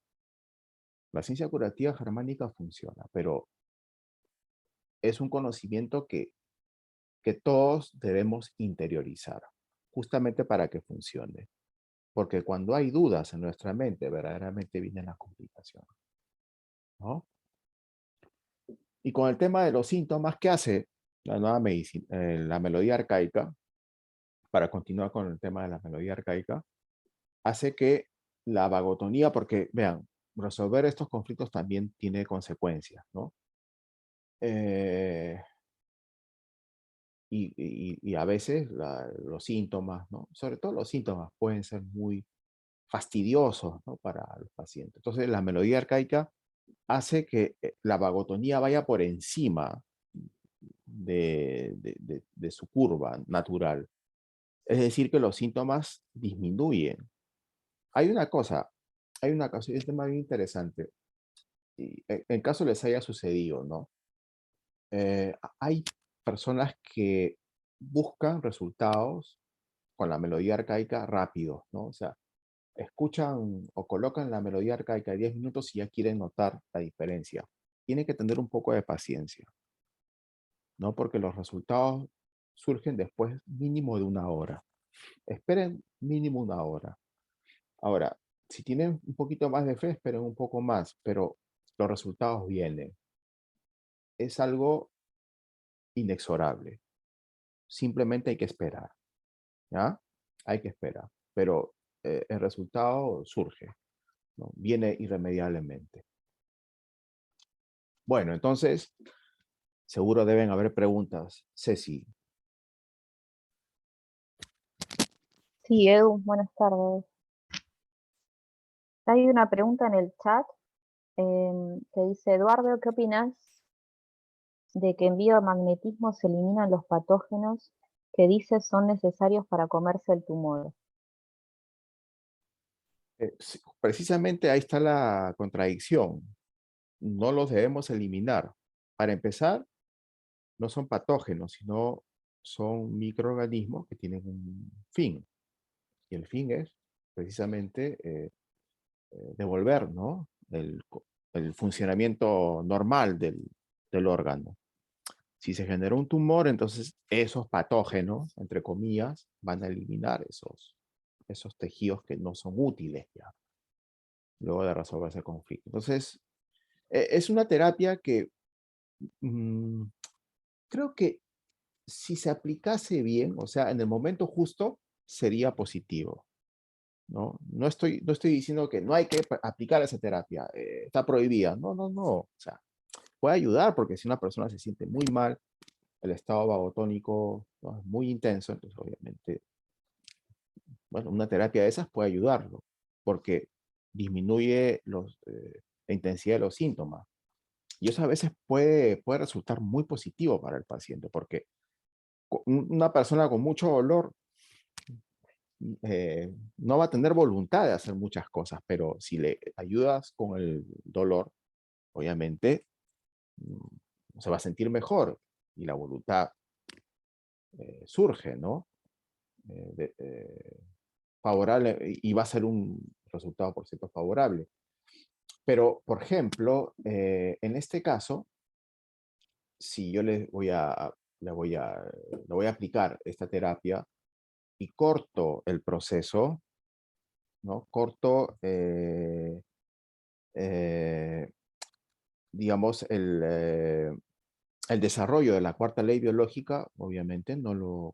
La ciencia curativa germánica funciona, pero es un conocimiento que todos debemos interiorizar, justamente para que funcione. Porque cuando hay dudas en nuestra mente, verdaderamente vienen las complicaciones, ¿no? Y con el tema de los síntomas, ¿qué hace la nueva medicina, la melodía arcaica? Para continuar con el tema de la melodía arcaica, hace que la vagotonía, porque vean, resolver estos conflictos también tiene consecuencias, ¿no? Eh, y a veces los síntomas, ¿no? Sobre todo los síntomas pueden ser muy fastidiosos, ¿no? Para los pacientes. Entonces, la melodía arcaica hace que la vagotonía vaya por encima de su curva natural. Es decir, que los síntomas disminuyen. Hay una cosa, hay un tema bien interesante. Y en caso les haya sucedido, ¿no? Hay personas que buscan resultados con la melodía arcaica rápidos, ¿no? O sea, escuchan o colocan la melodía arcaica 10 minutos y ya quieren notar la diferencia. Tienen que tener un poco de paciencia, ¿no? Porque los resultados surgen después mínimo de 1 hora. Esperen mínimo 1 hora. Ahora, si tienen un poquito más de fe, esperen un poco más, pero los resultados vienen. Es algo inexorable. Simplemente hay que esperar, ¿ya? Hay que esperar, pero el resultado surge, ¿no? Viene irremediablemente. Bueno, entonces, seguro deben haber preguntas. Ceci. Sí, Edu, buenas tardes. Hay una pregunta en el chat que dice, Eduardo, ¿qué opinas de que en biomagnetismo se eliminan los patógenos que dices son necesarios para comerse el tumor? Sí, precisamente ahí está la contradicción. No los debemos eliminar. Para empezar, no son patógenos, sino son microorganismos que tienen un fin. Y el fin es precisamente devolver, ¿no? el funcionamiento normal del órgano. Si se generó un tumor, entonces esos patógenos, entre comillas, van a eliminar esos tejidos que no son útiles ya, luego de resolver ese conflicto. Entonces, es una terapia que creo que si se aplicase bien, o sea, en el momento justo, sería positivo, ¿no? No estoy diciendo que no hay que aplicar esa terapia, está prohibida. No, no, no. O sea, puede ayudar porque si una persona se siente muy mal, el estado vagotónico, ¿no?, es muy intenso, entonces obviamente, bueno, una terapia de esas puede ayudarlo porque disminuye la intensidad de los síntomas. Y eso a veces puede resultar muy positivo para el paciente porque una persona con mucho dolor no va a tener voluntad de hacer muchas cosas, pero si le ayudas con el dolor, obviamente se va a sentir mejor y la voluntad surge, ¿no? Favorable, y va a ser un resultado, por cierto, favorable. Pero, por ejemplo, en este caso, si yo le voy a aplicar esta terapia y corto el proceso, ¿no? Corto, digamos, el desarrollo de la cuarta ley biológica, obviamente,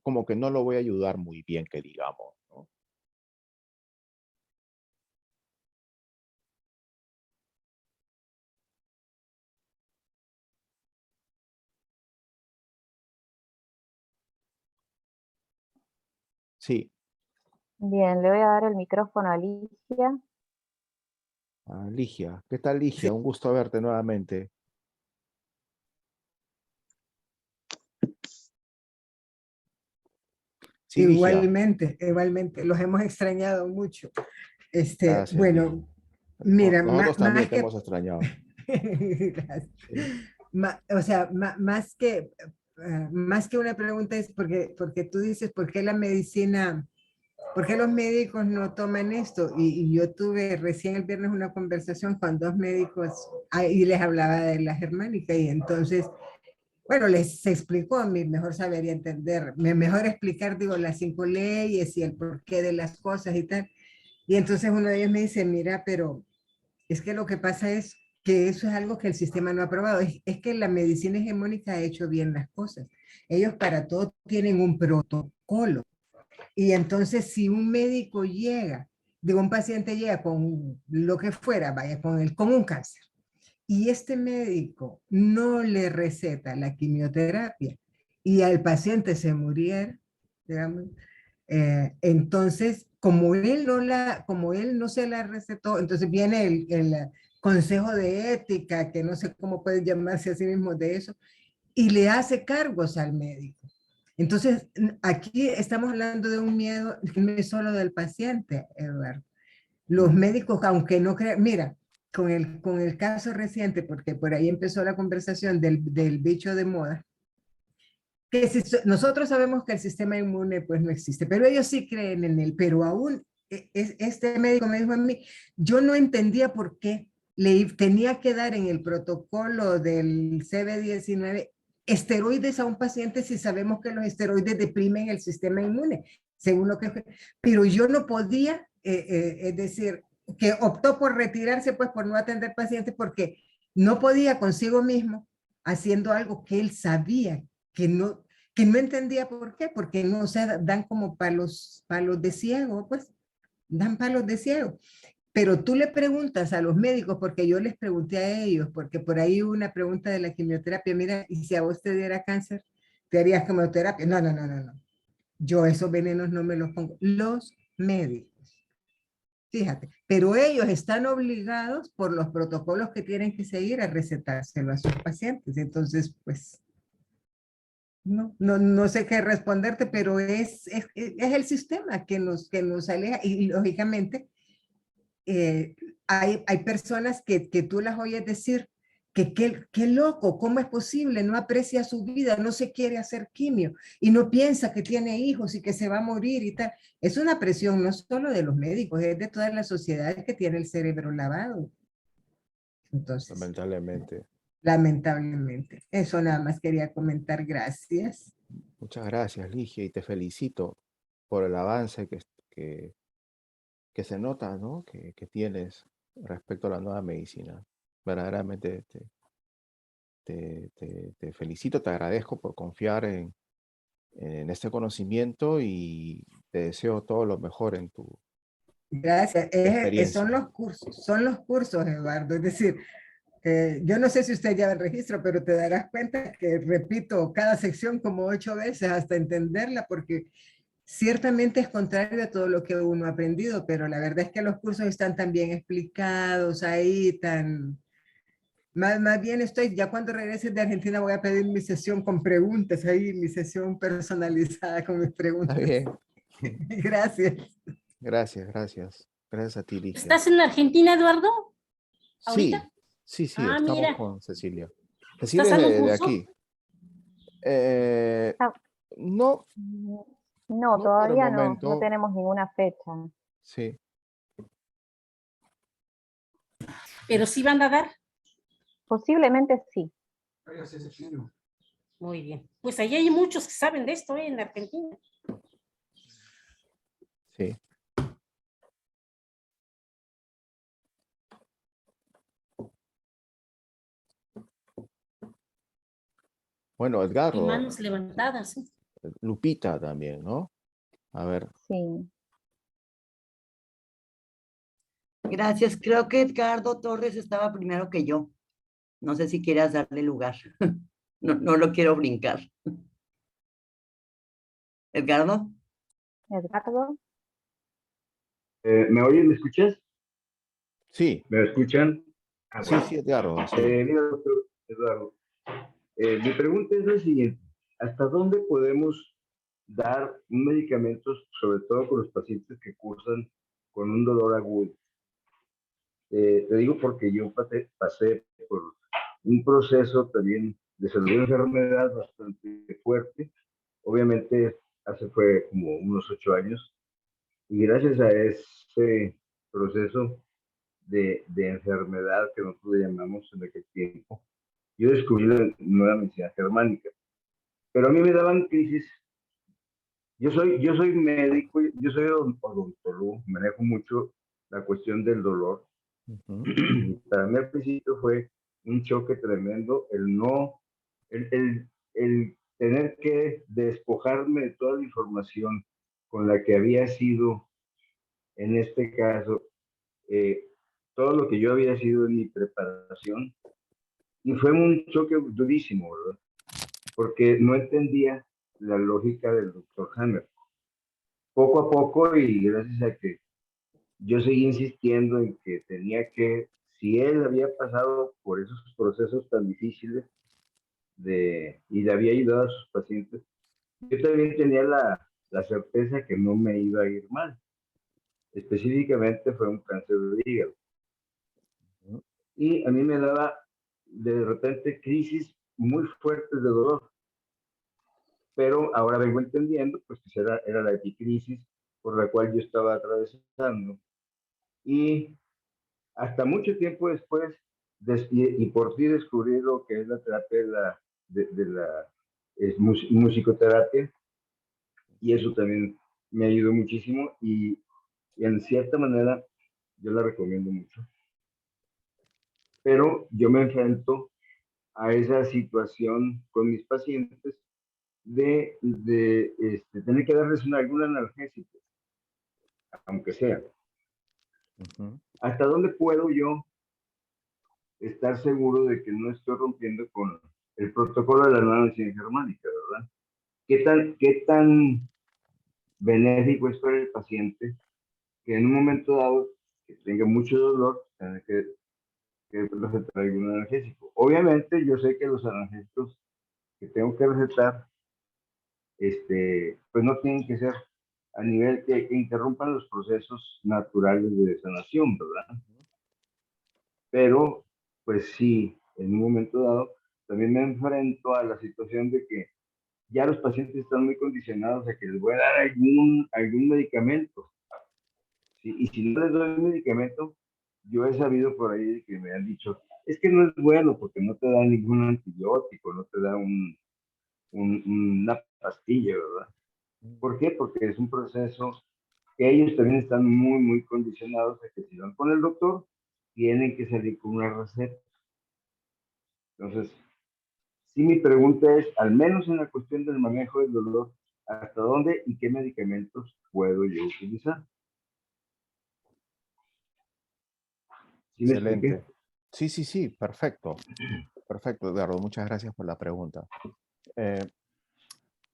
como que no lo voy a ayudar muy bien, que digamos, ¿no? Sí. Bien, le voy a dar el micrófono a Ligia. Ligia. ¿Qué tal, Ligia? Sí. Un gusto verte nuevamente. Sí, Ligia. Igualmente, los hemos extrañado mucho. Gracias, Bueno, Ligia. mira, Nosotros también más te que, hemos extrañado. Gracias. Sí. O sea, más que una pregunta es porque tú dices, ¿por qué la medicina, por qué los médicos no toman esto? Y yo tuve recién el viernes una conversación con 2 médicos y les hablaba de la germánica y entonces, bueno, les explicó a mi mejor saber y entender, mejor explicar, digo, las 5 leyes y el porqué de las cosas y tal. Y entonces uno de ellos me dice, mira, pero es que lo que pasa es que eso es algo que el sistema no ha aprobado. Es que la medicina hegemónica ha hecho bien las cosas. Ellos para todo tienen un protocolo. Y entonces si un médico llega, digo, un paciente llega con lo que fuera, vaya, con un cáncer, y este médico no le receta la quimioterapia y al paciente se muriera, digamos, entonces, como él no se la recetó, entonces viene el Consejo de Ética, que no sé cómo puede llamarse a sí mismo de eso, y le hace cargos al médico. Entonces, aquí estamos hablando de un miedo que no es solo del paciente, Eduardo. Los médicos, aunque no crean, mira, con el caso reciente, porque por ahí empezó la conversación del bicho de moda, que nosotros sabemos que el sistema inmune pues no existe, pero ellos sí creen en él, pero aún este médico me dijo a mí, yo no entendía por qué le tenía que dar en el protocolo del CB19 esteroides a un paciente si sabemos que los esteroides deprimen el sistema inmune, según lo que... Pero yo no podía, es decir, que optó por retirarse, pues por no atender pacientes, porque no podía consigo mismo haciendo algo que él sabía que no entendía por qué, porque no, o sea, dan como palos de ciego, pues, dan palos de ciego. Pero tú le preguntas a los médicos, porque yo les pregunté a ellos, porque por ahí hubo una pregunta de la quimioterapia, mira, ¿y si a vos te diera cáncer, te harías quimioterapia? No, no, no, no, no. Yo esos venenos no me los pongo. Los médicos, fíjate, pero ellos están obligados por los protocolos que tienen que seguir a recetárselo a sus pacientes. Entonces, pues, no sé qué responderte, pero es el sistema que nos aleja y lógicamente hay personas que tú las oyes decir que qué loco, ¿cómo es posible? No aprecia su vida, no se quiere hacer quimio y no piensa que tiene hijos y que se va a morir y tal. Es una presión no solo de los médicos, es de toda la sociedad que tiene el cerebro lavado. Entonces, Lamentablemente. lamentablemente. Eso nada más quería comentar. Gracias. Muchas gracias, Ligia, y te felicito por el avance que se nota, ¿no? Que tienes respecto a la nueva medicina. Verdaderamente te felicito, te agradezco por confiar en este conocimiento y te deseo todo lo mejor en tu Gracias. experiencia. Son los cursos, Eduardo. Es decir, yo no sé si usted lleva el registro, pero te darás cuenta que repito cada sección como 8 veces hasta entenderla, porque ciertamente es contrario a todo lo que uno ha aprendido, pero la verdad es que los cursos están tan bien explicados ahí, más bien estoy, ya cuando regreses de Argentina voy a pedir mi sesión con preguntas ahí, mi sesión personalizada con mis Está preguntas. bien. Gracias. Gracias, gracias. Gracias a ti, Ligia. ¿Estás en Argentina, Eduardo? Sí, ¿Ahorita? sí, Ah, estamos mira. con Cecilia. ¿Estás Cecilia es dando un de curso? aquí. Ah, No, no, no por el todavía no momento. tenemos ninguna fecha. Sí. Pero sí van a dar. Posiblemente sí. Muy bien. Pues allí hay muchos que saben de esto, en Argentina. Sí. Bueno, Hay Edgardo, manos levantadas. Lupita también, ¿no? A ver, Sí. Gracias. Creo que Edgardo Torres estaba primero que yo. No sé si quieras darle lugar. No lo quiero brincar. Edgardo. Edgardo. ¿Me oyen? ¿Me escuchas? sí, ¿Me escuchan? sí, sí, Edgardo. Sí. Mira, doctor Eduardo, mi pregunta es la siguiente. ¿Hasta dónde podemos dar un medicamento, sobre todo con los pacientes que cursan con un dolor agudo? Te digo porque yo pasé por un proceso también de salud de enfermedad bastante fuerte. Obviamente, fue como unos 8 años. Y gracias a ese proceso de enfermedad que nosotros llamamos en aquel tiempo, yo descubrí la nueva medicina germánica. Pero a mí me daban crisis. Yo soy médico, yo soy odontólogo, manejo mucho la cuestión del dolor. Ujú. Para mí al principio fue un choque tremendo el tener que despojarme de toda la información con la que había sido, en este caso, eh, todo lo que yo había sido en mi preparación. Y fue un choque durísimo, ¿verdad? Porque no entendía la lógica del doctor Hammer. Poco a poco, y gracias a que yo seguí insistiendo en que tenía que, si él había pasado por esos procesos tan difíciles y le había ayudado a sus pacientes, yo también tenía la certeza que no me iba a ir mal. Específicamente fue un cáncer de hígado. Y a mí me daba de repente crisis muy fuertes de dolor. Pero ahora vengo entendiendo pues que era la epicrisis por la cual yo estaba atravesando. Y hasta mucho tiempo después, y por ti descubrí lo que es la terapia de la musicoterapia, y eso también me ayudó muchísimo y en cierta manera yo la recomiendo mucho. Pero yo me enfrento a esa situación con mis pacientes de tener que darles algún analgésico, aunque sea. Ujú. ¿Hasta dónde puedo yo estar seguro de que no estoy rompiendo con el protocolo de la nueva medicina germánica, verdad? ¿Qué tan benéfico es para el paciente que en un momento dado que tenga mucho dolor tenga que recetar algún analgésico? Obviamente yo sé que los analgésicos que tengo que recetar pues no tienen que ser a nivel que interrumpan los procesos naturales de sanación, ¿verdad? Pero, pues sí, en un momento dado, también me enfrento a la situación de que ya los pacientes están muy condicionados a que les voy a dar algún medicamento. ¿Sí? Y si no les doy un medicamento, yo he sabido por ahí que me han dicho, es que no es bueno porque no te da ningún antibiótico, no te da una pastilla, ¿verdad? ¿Por qué? Porque es un proceso que ellos también están muy, muy condicionados a que si van con el doctor, tienen que salir con una receta. Entonces, sí, mi pregunta es, al menos en la cuestión del manejo del dolor, ¿hasta dónde y qué medicamentos puedo yo utilizar? ¿Sí me expliqué? Excelente. Sí, sí, sí, perfecto. Perfecto, Eduardo. Muchas gracias por la pregunta. Eh,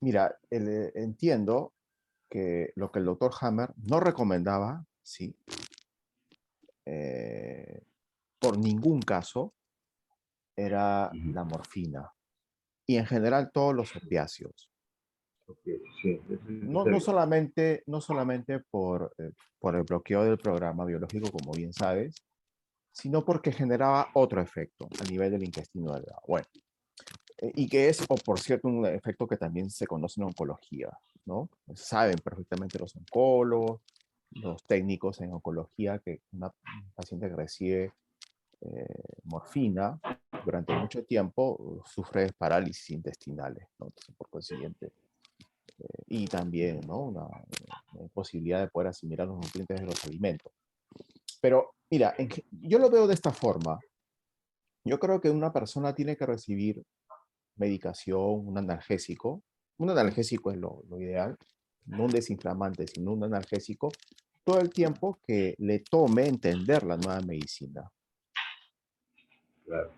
Mira, entiendo que lo que el doctor Hammer no recomendaba, sí, eh, por ningún caso, era la morfina y en general todos los opiáceos. Ok, sí, eso No, está bien. no solamente por el bloqueo del programa biológico, como bien sabes, sino porque generaba otro efecto a nivel del intestino delgado. Bueno, y que es, o por cierto, un efecto que también se conoce en oncología, ¿no? Saben perfectamente los oncólogos, los técnicos en oncología que un paciente que recibe morfina durante mucho tiempo sufre de parálisis intestinales, ¿no? Entonces, por consiguiente, y también, ¿no? Una imposibilidad de poder asimilar los nutrientes de los alimentos. Pero mira, yo lo veo de esta forma. Yo creo que una persona tiene que recibir medicación, un analgésico. Un analgésico es lo ideal, no un desinflamante, sino un analgésico, todo el tiempo que le tome entender la nueva medicina, Claro.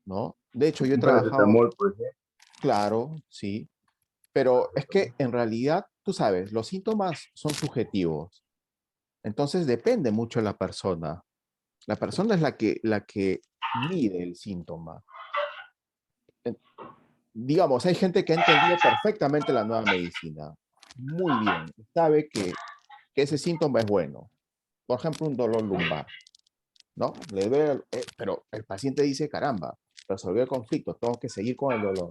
¿no? De hecho, yo he Un trabajado, paracetamol, por ejemplo. claro, sí, pero es que en realidad, tú sabes, los síntomas son subjetivos, entonces depende mucho de la persona. La persona es la que mide el síntoma. Digamos, hay gente que ha entendido perfectamente la nueva medicina, muy bien, sabe que ese síntoma es bueno. Por ejemplo, un dolor lumbar, ¿no? Pero el paciente dice, caramba, resolvió el conflicto, tengo que seguir con el dolor.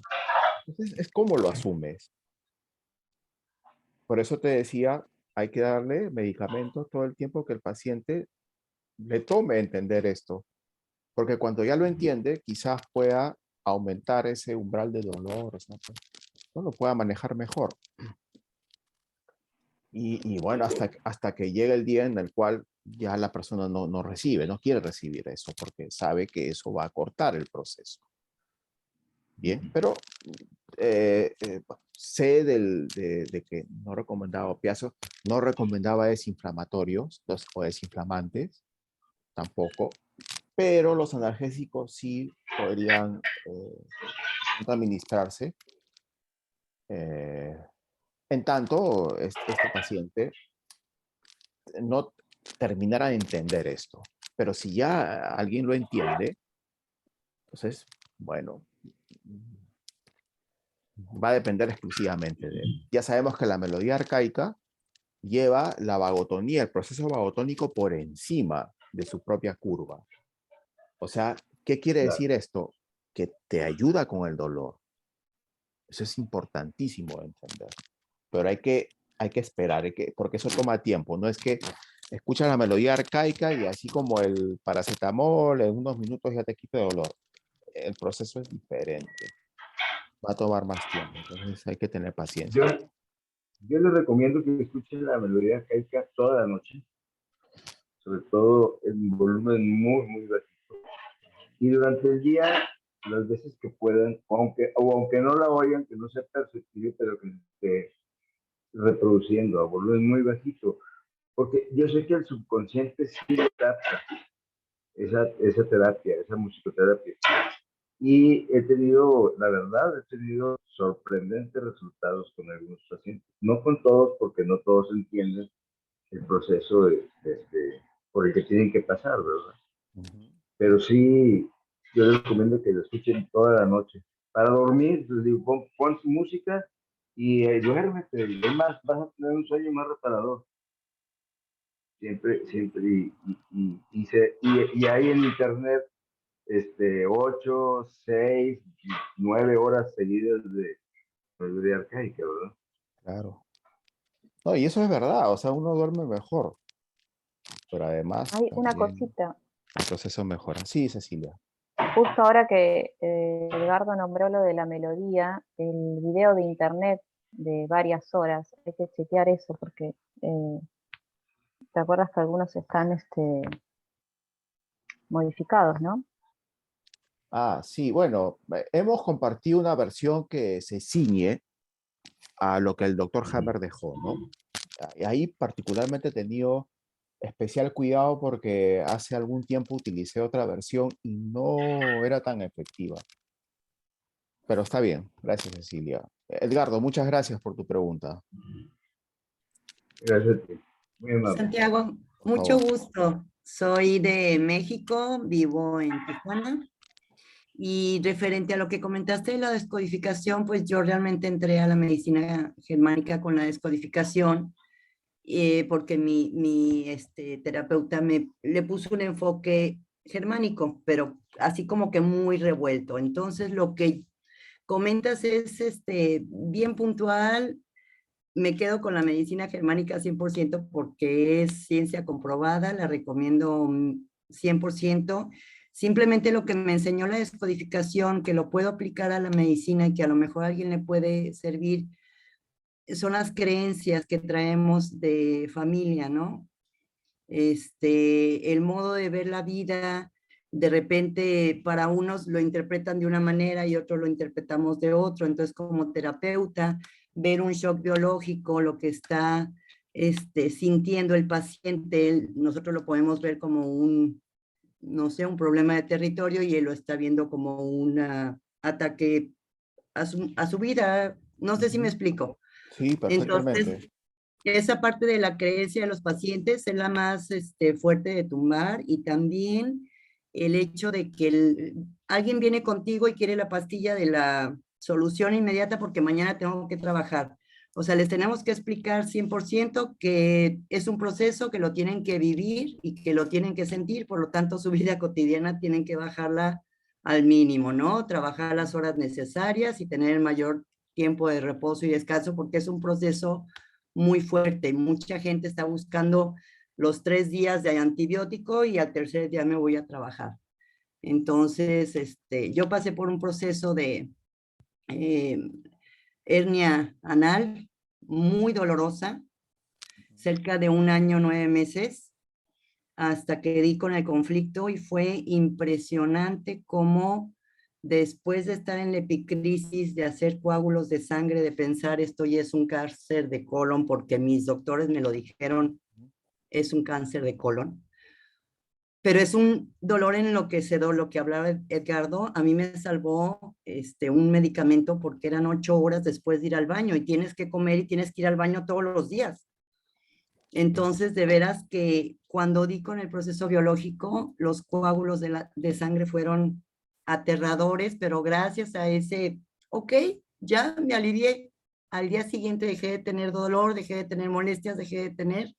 Entonces, es cómo lo asumes. Por eso te decía, hay que darle medicamentos todo el tiempo que el paciente le tome entender esto, porque cuando ya lo entiende, quizás pueda aumentar ese umbral de dolor, ¿no? Lo pueda manejar mejor. Y bueno, hasta que llega el día en el cual ya la persona no recibe, no quiere recibir eso, porque sabe que eso va a cortar el proceso. Bien, pero sé de que no recomendaba opiáceos, no recomendaba desinflamatorios o desinflamantes, tampoco, pero los analgésicos sí podrían administrarse. eh, en tanto, este paciente no terminara de entender esto. Pero si ya alguien lo entiende, entonces, bueno, va a depender exclusivamente de él. Ya sabemos que la melodía arcaica lleva la vagotonía, el proceso vagotónico por encima de su propia curva. O sea, ¿qué quiere Claro. decir esto? Que te ayuda con el dolor. Eso es importantísimo de entender. Pero hay que esperar, porque eso toma tiempo. No es que escuchas la melodía arcaica y así como el paracetamol, en unos minutos ya te quita el dolor. El proceso es diferente. va a tomar más tiempo. Entonces hay que tener paciencia. Yo les recomiendo que escuchen la melodía arcaica toda la noche, sobre todo en volumen muy, muy bajito. Y durante el día, las veces que puedan, aunque no la oigan, que no sea perceptible, pero que esté reproduciendo a volumen muy bajito. Porque yo sé que el subconsciente sí capta esa terapia, esa musicoterapia. Y he tenido, la verdad, he tenido sorprendentes resultados con algunos pacientes. No con todos, porque no todos entienden el proceso por el que tienen que pasar, ¿verdad? Ujú. Pero sí, yo les recomiendo que lo escuchen toda la noche. Para dormir, les digo, pon su música y duérmete. Es más, vas a tener un sueño más reparador. Siempre, siempre. Y hay en internet 8, 6, 9 horas seguidas de melodía arcaica, ¿verdad? Claro. No, y eso es verdad, o sea, uno duerme mejor, pero además Hay una también cosita, el proceso mejora. Sí, Cecilia. justo ahora que Edgardo nombró lo de la melodía, el video de internet de varias horas, hay que chequear eso porque te acuerdas que algunos están modificados, ¿no? Ah, sí, bueno, hemos compartido una versión que se ciñe a lo que el doctor Hammer dejó, ¿no? Y ahí particularmente he tenido especial cuidado porque hace algún tiempo utilicé otra versión y no era tan efectiva. Pero está bien, gracias Cecilia. Edgardo, muchas gracias por tu pregunta. Gracias a ti. Muy amable. Santiago, Por mucho favor. gusto. Soy de México, vivo en Tijuana. Y referente a lo que comentaste de la descodificación, pues yo realmente entré a la medicina germánica con la descodificación, porque mi terapeuta le puso un enfoque germánico, pero así como que muy revuelto. Entonces, lo que comentas es bien puntual. Me quedo con la medicina germánica 100% porque es ciencia comprobada, la recomiendo 100%. Simplemente lo que me enseñó la descodificación, que lo puedo aplicar a la medicina y que a lo mejor a alguien le puede servir, son las creencias que traemos de familia, ¿no? El modo de ver la vida, de repente para unos lo interpretan de una manera y otros lo interpretamos de otro. Entonces, como terapeuta, ver un shock biológico, lo que está sintiendo el paciente, nosotros lo podemos ver como no sé, un problema de territorio y él lo está viendo como un ataque a su vida. No sé si me explico. Sí, Entonces, perfectamente. esa parte de la creencia de los pacientes es la más fuerte de tumbar, y también el hecho de que alguien viene contigo y quiere la pastilla de la solución inmediata porque mañana tengo que trabajar. O sea, les tenemos que explicar 100% que es un proceso que lo tienen que vivir y que lo tienen que sentir, por lo tanto su vida cotidiana tienen que bajarla al mínimo, ¿no? Trabajar las horas necesarias y tener el mayor tiempo de reposo y descanso porque es un proceso muy fuerte. Mucha gente está buscando los 3 días de antibiótico y al tercer día me voy a trabajar. Entonces, yo pasé por un proceso de hernia anal muy dolorosa, cerca de 1 año, 9 meses, hasta que di con el conflicto, y fue impresionante cómo después de estar en la epicrisis, de hacer coágulos de sangre, de pensar esto ya es un cáncer de colon, porque mis doctores me lo dijeron, es un cáncer de colon. Pero es un dolor enloquecedor, lo que hablaba Edgardo. A mí me salvó un medicamento porque eran 8 horas después de ir al baño y tienes que comer y tienes que ir al baño todos los días. Entonces, de veras que cuando di con el proceso biológico, los coágulos de sangre fueron aterradores, pero gracias a ese, ok, ya me alivié. Al día siguiente dejé de tener dolor, dejé de tener molestias, dejé de tener,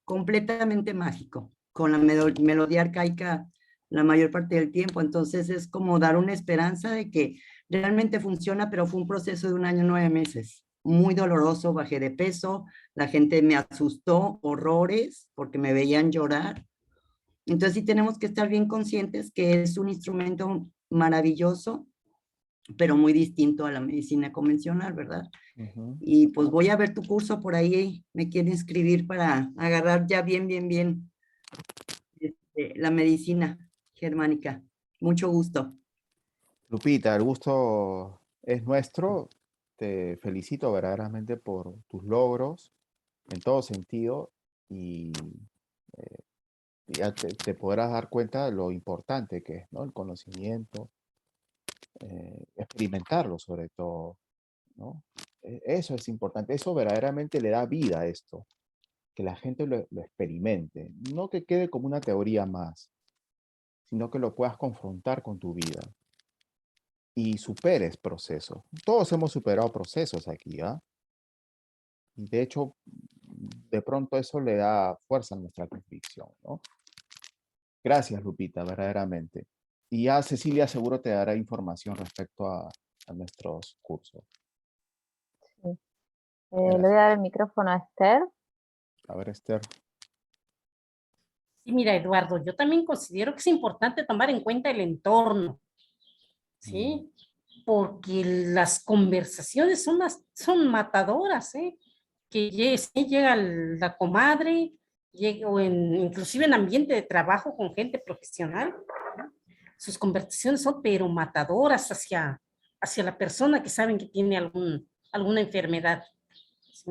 completamente mágico, con la melodía arcaica la mayor parte del tiempo. Entonces es como dar una esperanza de que realmente funciona, pero fue un proceso de 1 año, 9 meses, muy doloroso. Bajé de peso, la gente me asustó horrores porque me veían llorar. Entonces sí tenemos que estar bien conscientes que es un instrumento maravilloso pero muy distinto a la medicina convencional, ¿verdad? Ujú. Y pues voy a ver tu curso por ahí, me quiero inscribir para agarrar ya bien la medicina germánica. Mucho gusto. Lupita, el gusto es nuestro. Te felicito verdaderamente por tus logros en todo sentido y eh, ya te podrás dar cuenta de lo importante que es, ¿no? El conocimiento, experimentarlo sobre todo, ¿no? Eso es importante, eso verdaderamente le da vida a esto, que la gente lo experimente, no que quede como una teoría más, sino que lo puedas confrontar con tu vida y superes procesos. Todos hemos superado procesos aquí, ¿ah? Y de hecho, de pronto eso le da fuerza a nuestra convicción, ¿no? Gracias, Lupita, verdaderamente. Y ya Cecilia seguro te dará información respecto a nuestros cursos. Sí. Le voy a Gracias. dar el micrófono a Esther. A ver, Esther. Sí, mira, Eduardo, yo también considero que es importante tomar en cuenta el entorno, ¿sí? Porque las conversaciones son matadoras, ¿eh? Que sí, llega la comadre, o inclusive en ambiente de trabajo con gente profesional, ¿no? Sus conversaciones son pero matadoras hacia la persona que saben que tiene alguna enfermedad, ¿sí?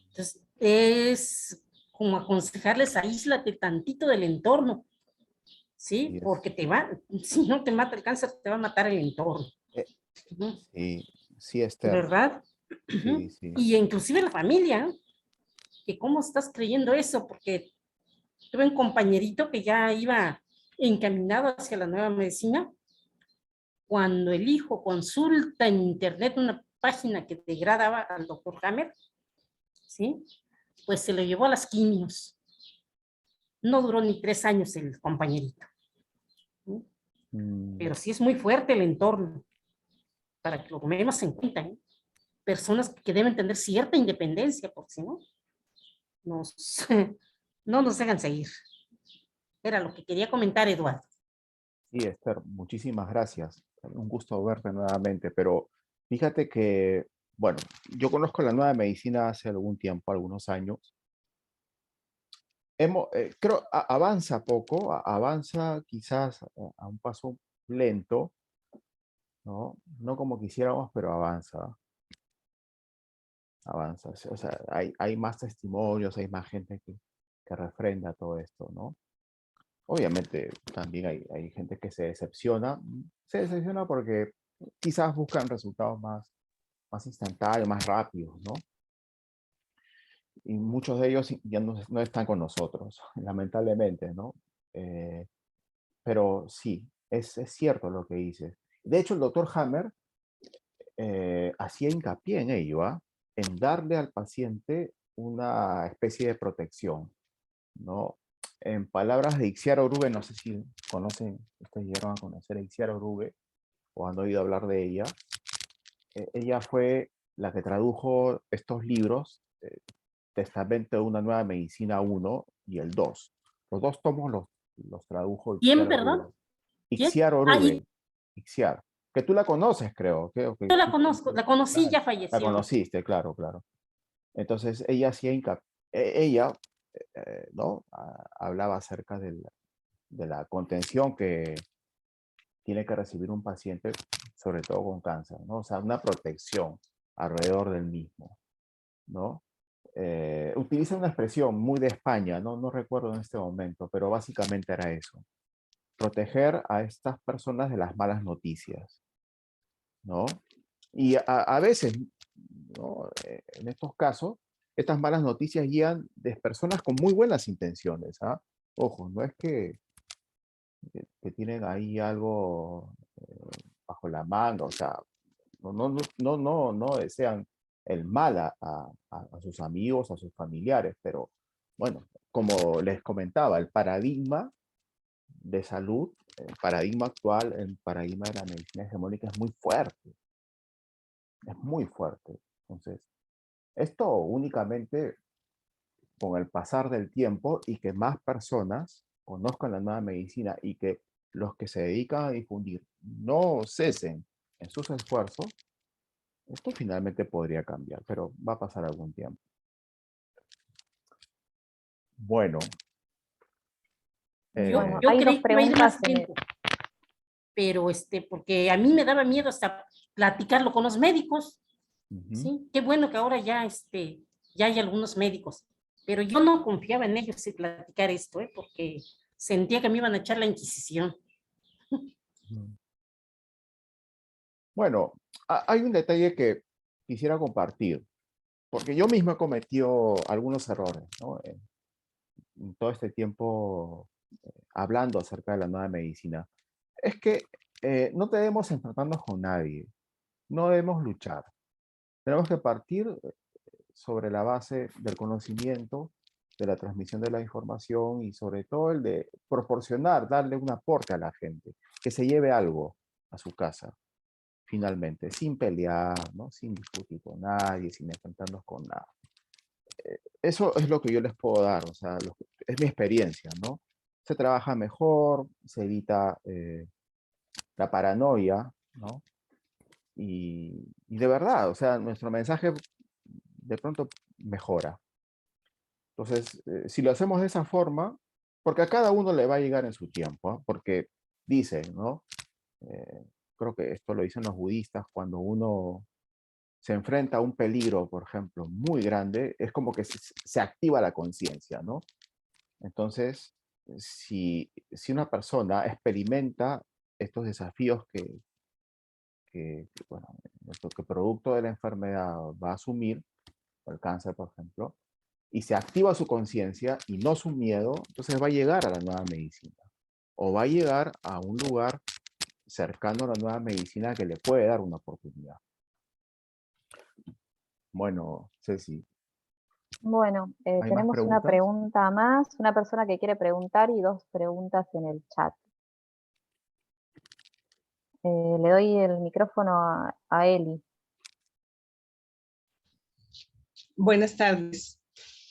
Entonces, es como aconsejarles, aíslate tantito del entorno, ¿sí? Sí, Porque si no te mata el cáncer, te va a matar el entorno. eh, ¿No? sí, sí, Esther. ¿Verdad? Sí, Ujú. sí. Y inclusive la familia, ¿eh? Que cómo estás creyendo eso, porque tuve un compañerito que ya iba encaminado hacia la nueva medicina, cuando el hijo consulta en internet una página que degradaba al doctor Hammer, ¿sí? Pues se lo llevó a las quimios. No duró ni 3 años el compañerito, ¿sí? Mm, Pero sí es muy fuerte el entorno, para que lo tomemos en cuenta, ¿eh? Personas que deben tener cierta independencia, porque si no, nos, no nos dejan seguir. Era lo que quería comentar, Eduardo. sí, Esther, muchísimas gracias. Un gusto verte nuevamente, pero fíjate que, bueno, yo conozco la nueva medicina hace algún tiempo, algunos años. Creo avanza poco, avanza quizás a un paso lento, ¿no? No como quisiéramos, pero avanza, avanza. O sea, hay más testimonios, hay más gente que refrenda todo esto, ¿no? Obviamente también hay gente que se decepciona porque quizás buscan resultados más instantáneos, más rápidos, ¿no? Y muchos de ellos ya no están con nosotros, lamentablemente, ¿no? Eh, pero sí, es cierto lo que dices. De hecho, el doctor Hammer hacía hincapié en ello, ¿ah? En darle al paciente una especie de protección, ¿no? En palabras de Ixiara Oruge, no sé si conocen, ustedes llegaron a conocer a Ixiara Oruge o han oído hablar de ella. Ella fue la que tradujo estos libros, Testamento de una nueva medicina 1 y el 2. Los dos tomos los tradujo ¿Quién, Ixiara Oruge. perdón? ¿Quién? Ixiara Ahí, Oruge, Ixiar, que tú la conoces, creo. yo la conozco, la conocí, Claro, ya la falleció. conociste, claro, claro. Entonces ella hacía hincapié, ella, ¿no? Hablaba acerca de la contención que tiene que recibir un paciente, sobre todo con cáncer, ¿no? O sea, una protección alrededor del mismo, ¿no? Utiliza una expresión muy de España, no recuerdo en este momento, pero básicamente era eso, proteger a estas personas de las malas noticias, ¿no? Y a veces, ¿no? En estos casos, estas malas noticias guían de personas con muy buenas intenciones, ¿ah? Ojo, no es que tienen ahí algo bajo la manga, o sea, no desean el mal a sus amigos, a sus familiares, pero bueno, como les comentaba, el paradigma de salud, el paradigma actual, el paradigma de la medicina hegemónica es muy fuerte, es muy fuerte. Entonces, esto únicamente con el pasar del tiempo y que más personas conozcan la nueva medicina y que los que se dedican a difundir no cesen en sus esfuerzos, esto finalmente podría cambiar, pero va a pasar algún tiempo. Bueno. Bueno, Yo hay dos creí que iba a ir más preguntas en el, tiempo, pero porque a mí me daba miedo hasta platicarlo con los médicos, ujú. ¿sí? Qué bueno que ahora ya hay algunos médicos, pero yo no confiaba en ellos y platicar esto, porque sentía que me iban a echar la Inquisición. Bueno, hay un detalle que quisiera compartir, porque yo mismo he cometido algunos errores, ¿no? En todo este tiempo hablando acerca de la nueva medicina. Es que no debemos enfrentarnos con nadie, no debemos luchar. Tenemos que partir sobre la base del conocimiento, de la transmisión de la información y sobre todo el de proporcionar, darle un aporte a la gente, que se lleve algo a su casa, finalmente, sin pelear, ¿no? Sin discutir con nadie, sin enfrentarnos con nada. Eso es lo que yo les puedo dar, o sea, es mi experiencia, ¿no? Se trabaja mejor, se evita la paranoia, ¿no? Y de verdad, o sea, nuestro mensaje de pronto mejora. Entonces, si lo hacemos de esa forma, porque a cada uno le va a llegar en su tiempo, ¿ah? Porque dice, ¿no? Eh, creo que esto lo dicen los budistas, cuando uno se enfrenta a un peligro, por ejemplo, muy grande, es como que se activa la conciencia, ¿no? Entonces, si una persona experimenta estos desafíos bueno, que producto de la enfermedad va a asumir, el cáncer, por ejemplo, y se activa su conciencia y no su miedo, entonces va a llegar a la nueva medicina o va a llegar a un lugar cercano a la nueva medicina que le puede dar una oportunidad. Bueno, Ceci, bueno, ¿hay más tenemos una preguntas? pregunta más, una persona que quiere preguntar y dos preguntas en el chat. Le doy el micrófono a Eli. Buenas tardes.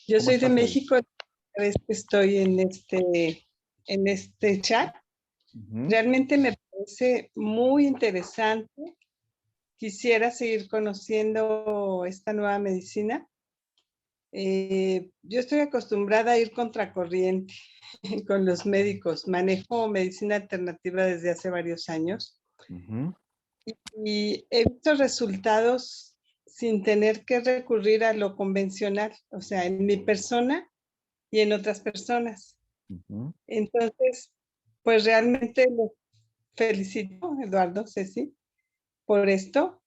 Yo ¿Cómo soy de estás, Eli? México, la vez que estoy en este chat. Ujú. Realmente me parece muy interesante. Quisiera seguir conociendo esta nueva medicina. Yo estoy acostumbrada a ir contracorriente con los médicos. Manejo medicina alternativa desde hace varios años Ujú. y he visto resultados sin tener que recurrir a lo convencional, o sea, en mi persona y en otras personas. Ujú. Entonces, pues realmente los felicito, Eduardo, Ceci, por esto.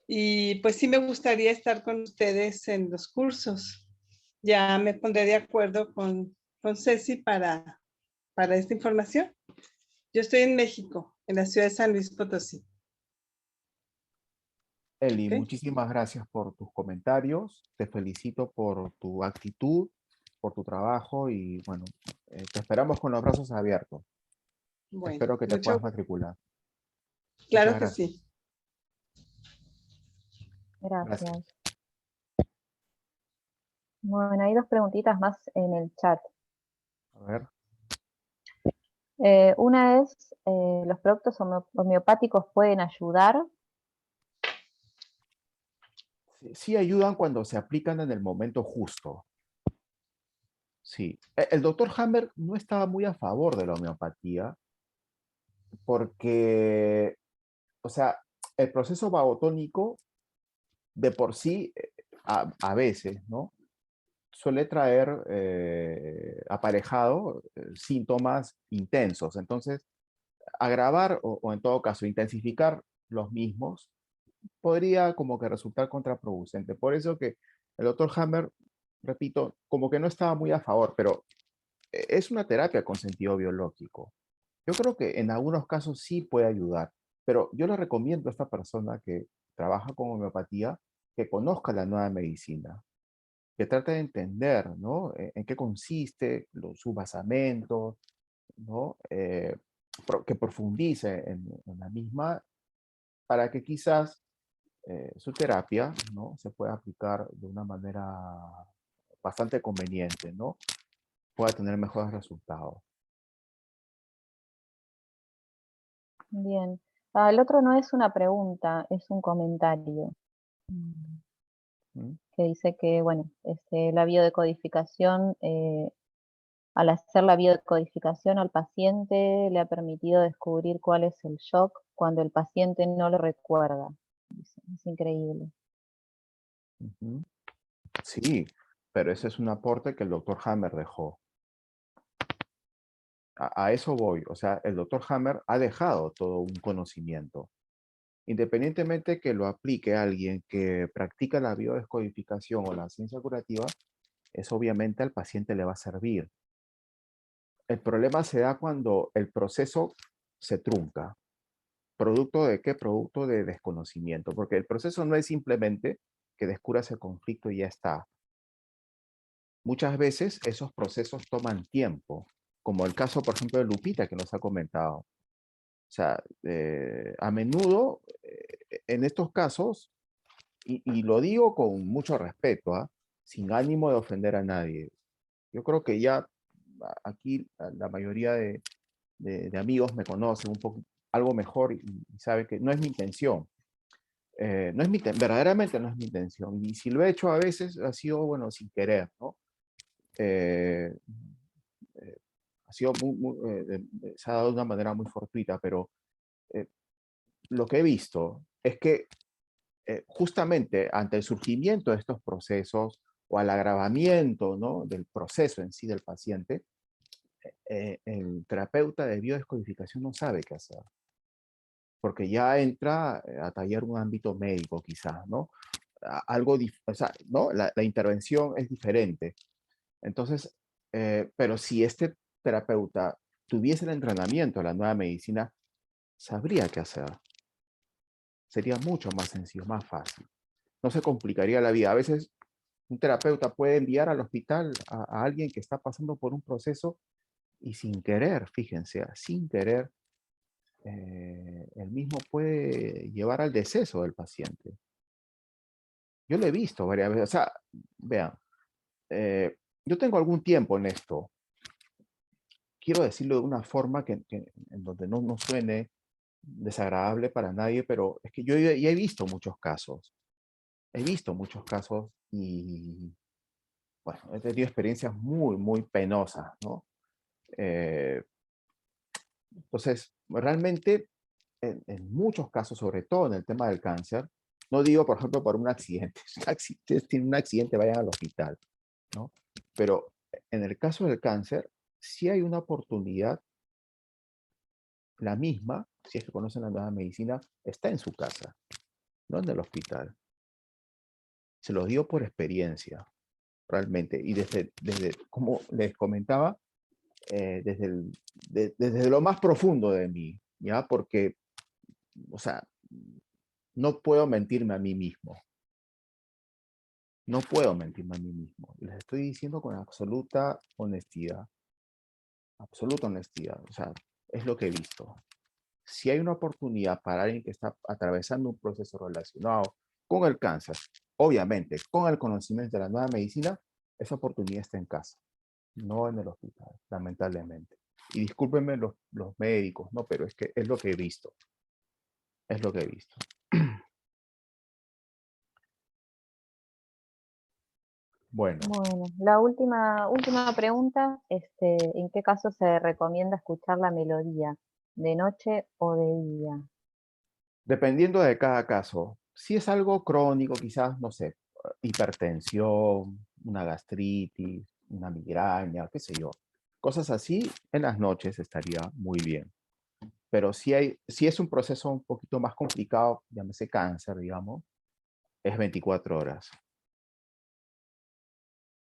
Y pues sí me gustaría estar con ustedes en los cursos. Ya me pondré de acuerdo con Ceci para esta información. Yo estoy en México, en la ciudad de San Luis Potosí. Eli, ¿Ok? muchísimas gracias por tus comentarios. Te felicito por tu actitud, por tu trabajo y bueno, te esperamos con los brazos abiertos. Bueno, Espero que te puedas matricular. Muchas claro que gracias. sí. Gracias. Gracias. Bueno, hay dos preguntitas más en el chat. A ver. Una es, ¿los productos homeopáticos pueden ayudar? Sí ayudan cuando se aplican en el momento justo. Sí. El doctor Hammer no estaba muy a favor de la homeopatía porque, o sea, el proceso vagotónico de por sí, a veces, ¿no? Suele traer aparejado síntomas intensos. Entonces, agravar o en todo caso intensificar los mismos podría como que resultar contraproducente. Por eso que el doctor Hammer, repito, como que no estaba muy a favor, pero es una terapia con sentido biológico. Yo creo que en algunos casos sí puede ayudar, pero yo le recomiendo a esta persona que trabaja con homeopatía que conozca la nueva medicina, que trate de entender, ¿no? En qué consiste, sus basamentos, ¿no? Que profundice en la misma para que quizás su terapia, ¿no? Se pueda aplicar de una manera bastante conveniente, ¿no? Pueda tener mejores resultados. Bien. El otro no es una pregunta, es un comentario. ¿Mm? Que dice que, bueno, la biodecodificación, al hacer la biodecodificación al paciente le ha permitido descubrir cuál es el shock cuando el paciente no lo recuerda. Es increíble. Ujú. Sí, pero ese es un aporte que el doctor Hammer dejó. A eso voy. O sea, el doctor Hammer ha dejado todo un conocimiento. Independientemente que lo aplique alguien que practica la biodescodificación o la ciencia curativa, eso obviamente al paciente le va a servir. El problema se da cuando el proceso se trunca. ¿Producto de qué? Producto de desconocimiento, porque el proceso no es simplemente que descubras el conflicto y ya está. Muchas veces esos procesos toman tiempo, como el caso, por ejemplo, de Lupita que nos ha comentado. O sea, a menudo en estos casos, y lo digo con mucho respeto, ¿ah? Sin ánimo de ofender a nadie. Yo creo que ya aquí la mayoría de amigos me conocen un poco, algo mejor y sabe que no es mi intención. No es verdaderamente no es mi intención. Y si lo he hecho a veces, ha sido, bueno, sin querer, ¿no? Eh, ha sido se ha dado de una manera muy fortuita, pero lo que he visto es que justamente ante el surgimiento de estos procesos o al agravamiento, ¿no?, del proceso en sí del paciente, el terapeuta de biodescodificación no sabe qué hacer, porque ya entra a tallar un ámbito médico quizás, ¿no? Algo, o sea, ¿no? La intervención es diferente. Entonces, pero si este terapeuta tuviese el entrenamiento de la nueva medicina, sabría qué hacer. Sería mucho más sencillo, más fácil. No se complicaría la vida. A veces un terapeuta puede enviar al hospital a alguien que está pasando por un proceso y sin querer, fíjense, sin querer, el mismo puede llevar al deceso del paciente. Yo lo he visto varias veces. O sea, vean, yo tengo algún tiempo en esto. Quiero decirlo de una forma en donde no suene desagradable para nadie, pero es que yo ya he visto muchos casos. He visto muchos casos y, bueno, he tenido experiencias muy, muy penosas, ¿no? Entonces, realmente, en muchos casos, sobre todo en el tema del cáncer, no digo, por ejemplo, por un accidente. Si ustedes tienen un accidente, vayan al hospital, ¿no? Pero en el caso del cáncer, sí hay una oportunidad, la misma, si es que conocen la nueva medicina, está en su casa, no en el hospital. Se los digo por experiencia, realmente. Y desde como les comentaba, desde lo más profundo de mí, ¿ya? Porque, o sea, no puedo mentirme a mí mismo. No puedo mentirme a mí mismo. Les estoy diciendo con absoluta honestidad. Absoluta honestidad. O sea, es lo que he visto. Si hay una oportunidad para alguien que está atravesando un proceso relacionado con el cáncer, obviamente, con el conocimiento de la nueva medicina, esa oportunidad está en casa, no en el hospital, lamentablemente. Y discúlpenme los médicos, no, pero es que es lo que he visto. Es lo que he visto. Bueno, Bueno, la última pregunta, ¿en qué caso se recomienda escuchar la melodía? ¿De noche o de día? dependiendo de cada caso, si es algo crónico, quizás, no sé, hipertensión, una gastritis, una migraña, qué sé yo, cosas así, en las noches estaría muy bien. Pero si es un proceso un poquito más complicado, llámese cáncer, digamos, es 24 horas.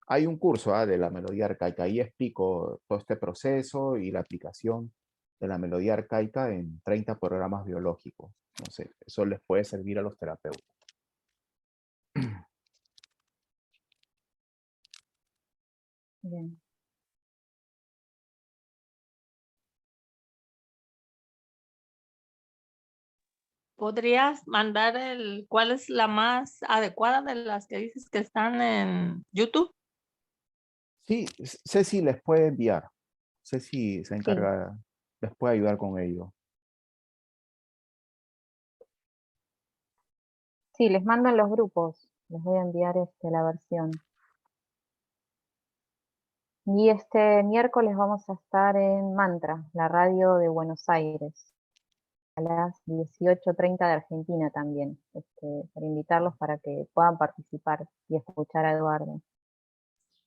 Hay un curso de la melodía arcaica, ahí explico todo este proceso y la aplicación de la melodía arcaica en 30 programas biológicos. No sé, eso les puede servir a los terapeutas. Bien. ¿Podrías mandar cuál es la más adecuada de las que dices que están en YouTube? Sí, Ceci les puede enviar. Ceci se Sí, encarga, les puede ayudar con ello. Sí, les mando en los grupos. Les voy a enviar la versión. Y este miércoles vamos a estar en Mantra, la radio de Buenos Aires, a las 18:30 de Argentina también, para invitarlos para que puedan participar y escuchar a Eduardo.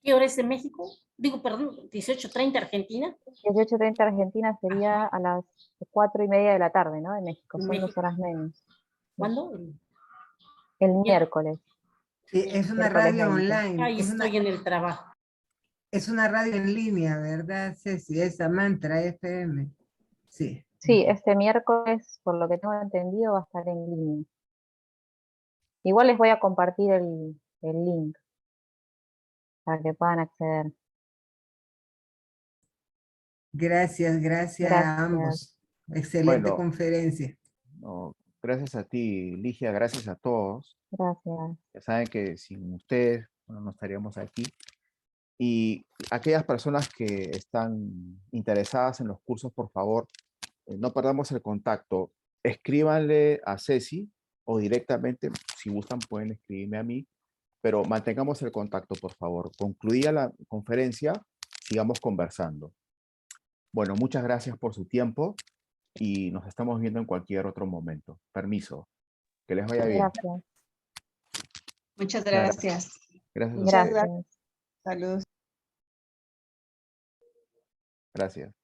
¿Qué hora es de México? Digo, perdón, 18:30 Argentina. 18:30 Argentina sería a las 4:30 de la tarde, ¿no? De México, De son 2 México. horas menos. ¿Cuándo? El miércoles. Sí, es una Miércoles radio 20. online. Ahí estoy en el trabajo. Es una radio en línea, ¿verdad, Ceci? Esa Mantra FM. Sí. Sí, este miércoles, por lo que tengo entendido, va a estar en línea. Igual les voy a compartir el link para que puedan acceder. Gracias a Gracias. ambos. Excelente Bueno, conferencia. no, gracias a ti, Ligia, gracias a todos. Gracias. Ya saben que sin ustedes, bueno, no estaríamos aquí. Y aquellas personas que están interesadas en los cursos, por favor, no perdamos el contacto. Escríbanle a Ceci o directamente, si gustan, pueden escribirme a mí, pero mantengamos el contacto, por favor. Concluida la conferencia, sigamos conversando. Bueno, muchas gracias por su tiempo y nos estamos viendo en cualquier otro momento. Permiso. Que les vaya bien. Gracias. Muchas Gracias. gracias. Gracias a Muchas ustedes. gracias. Gracias. Saludos. Gracias.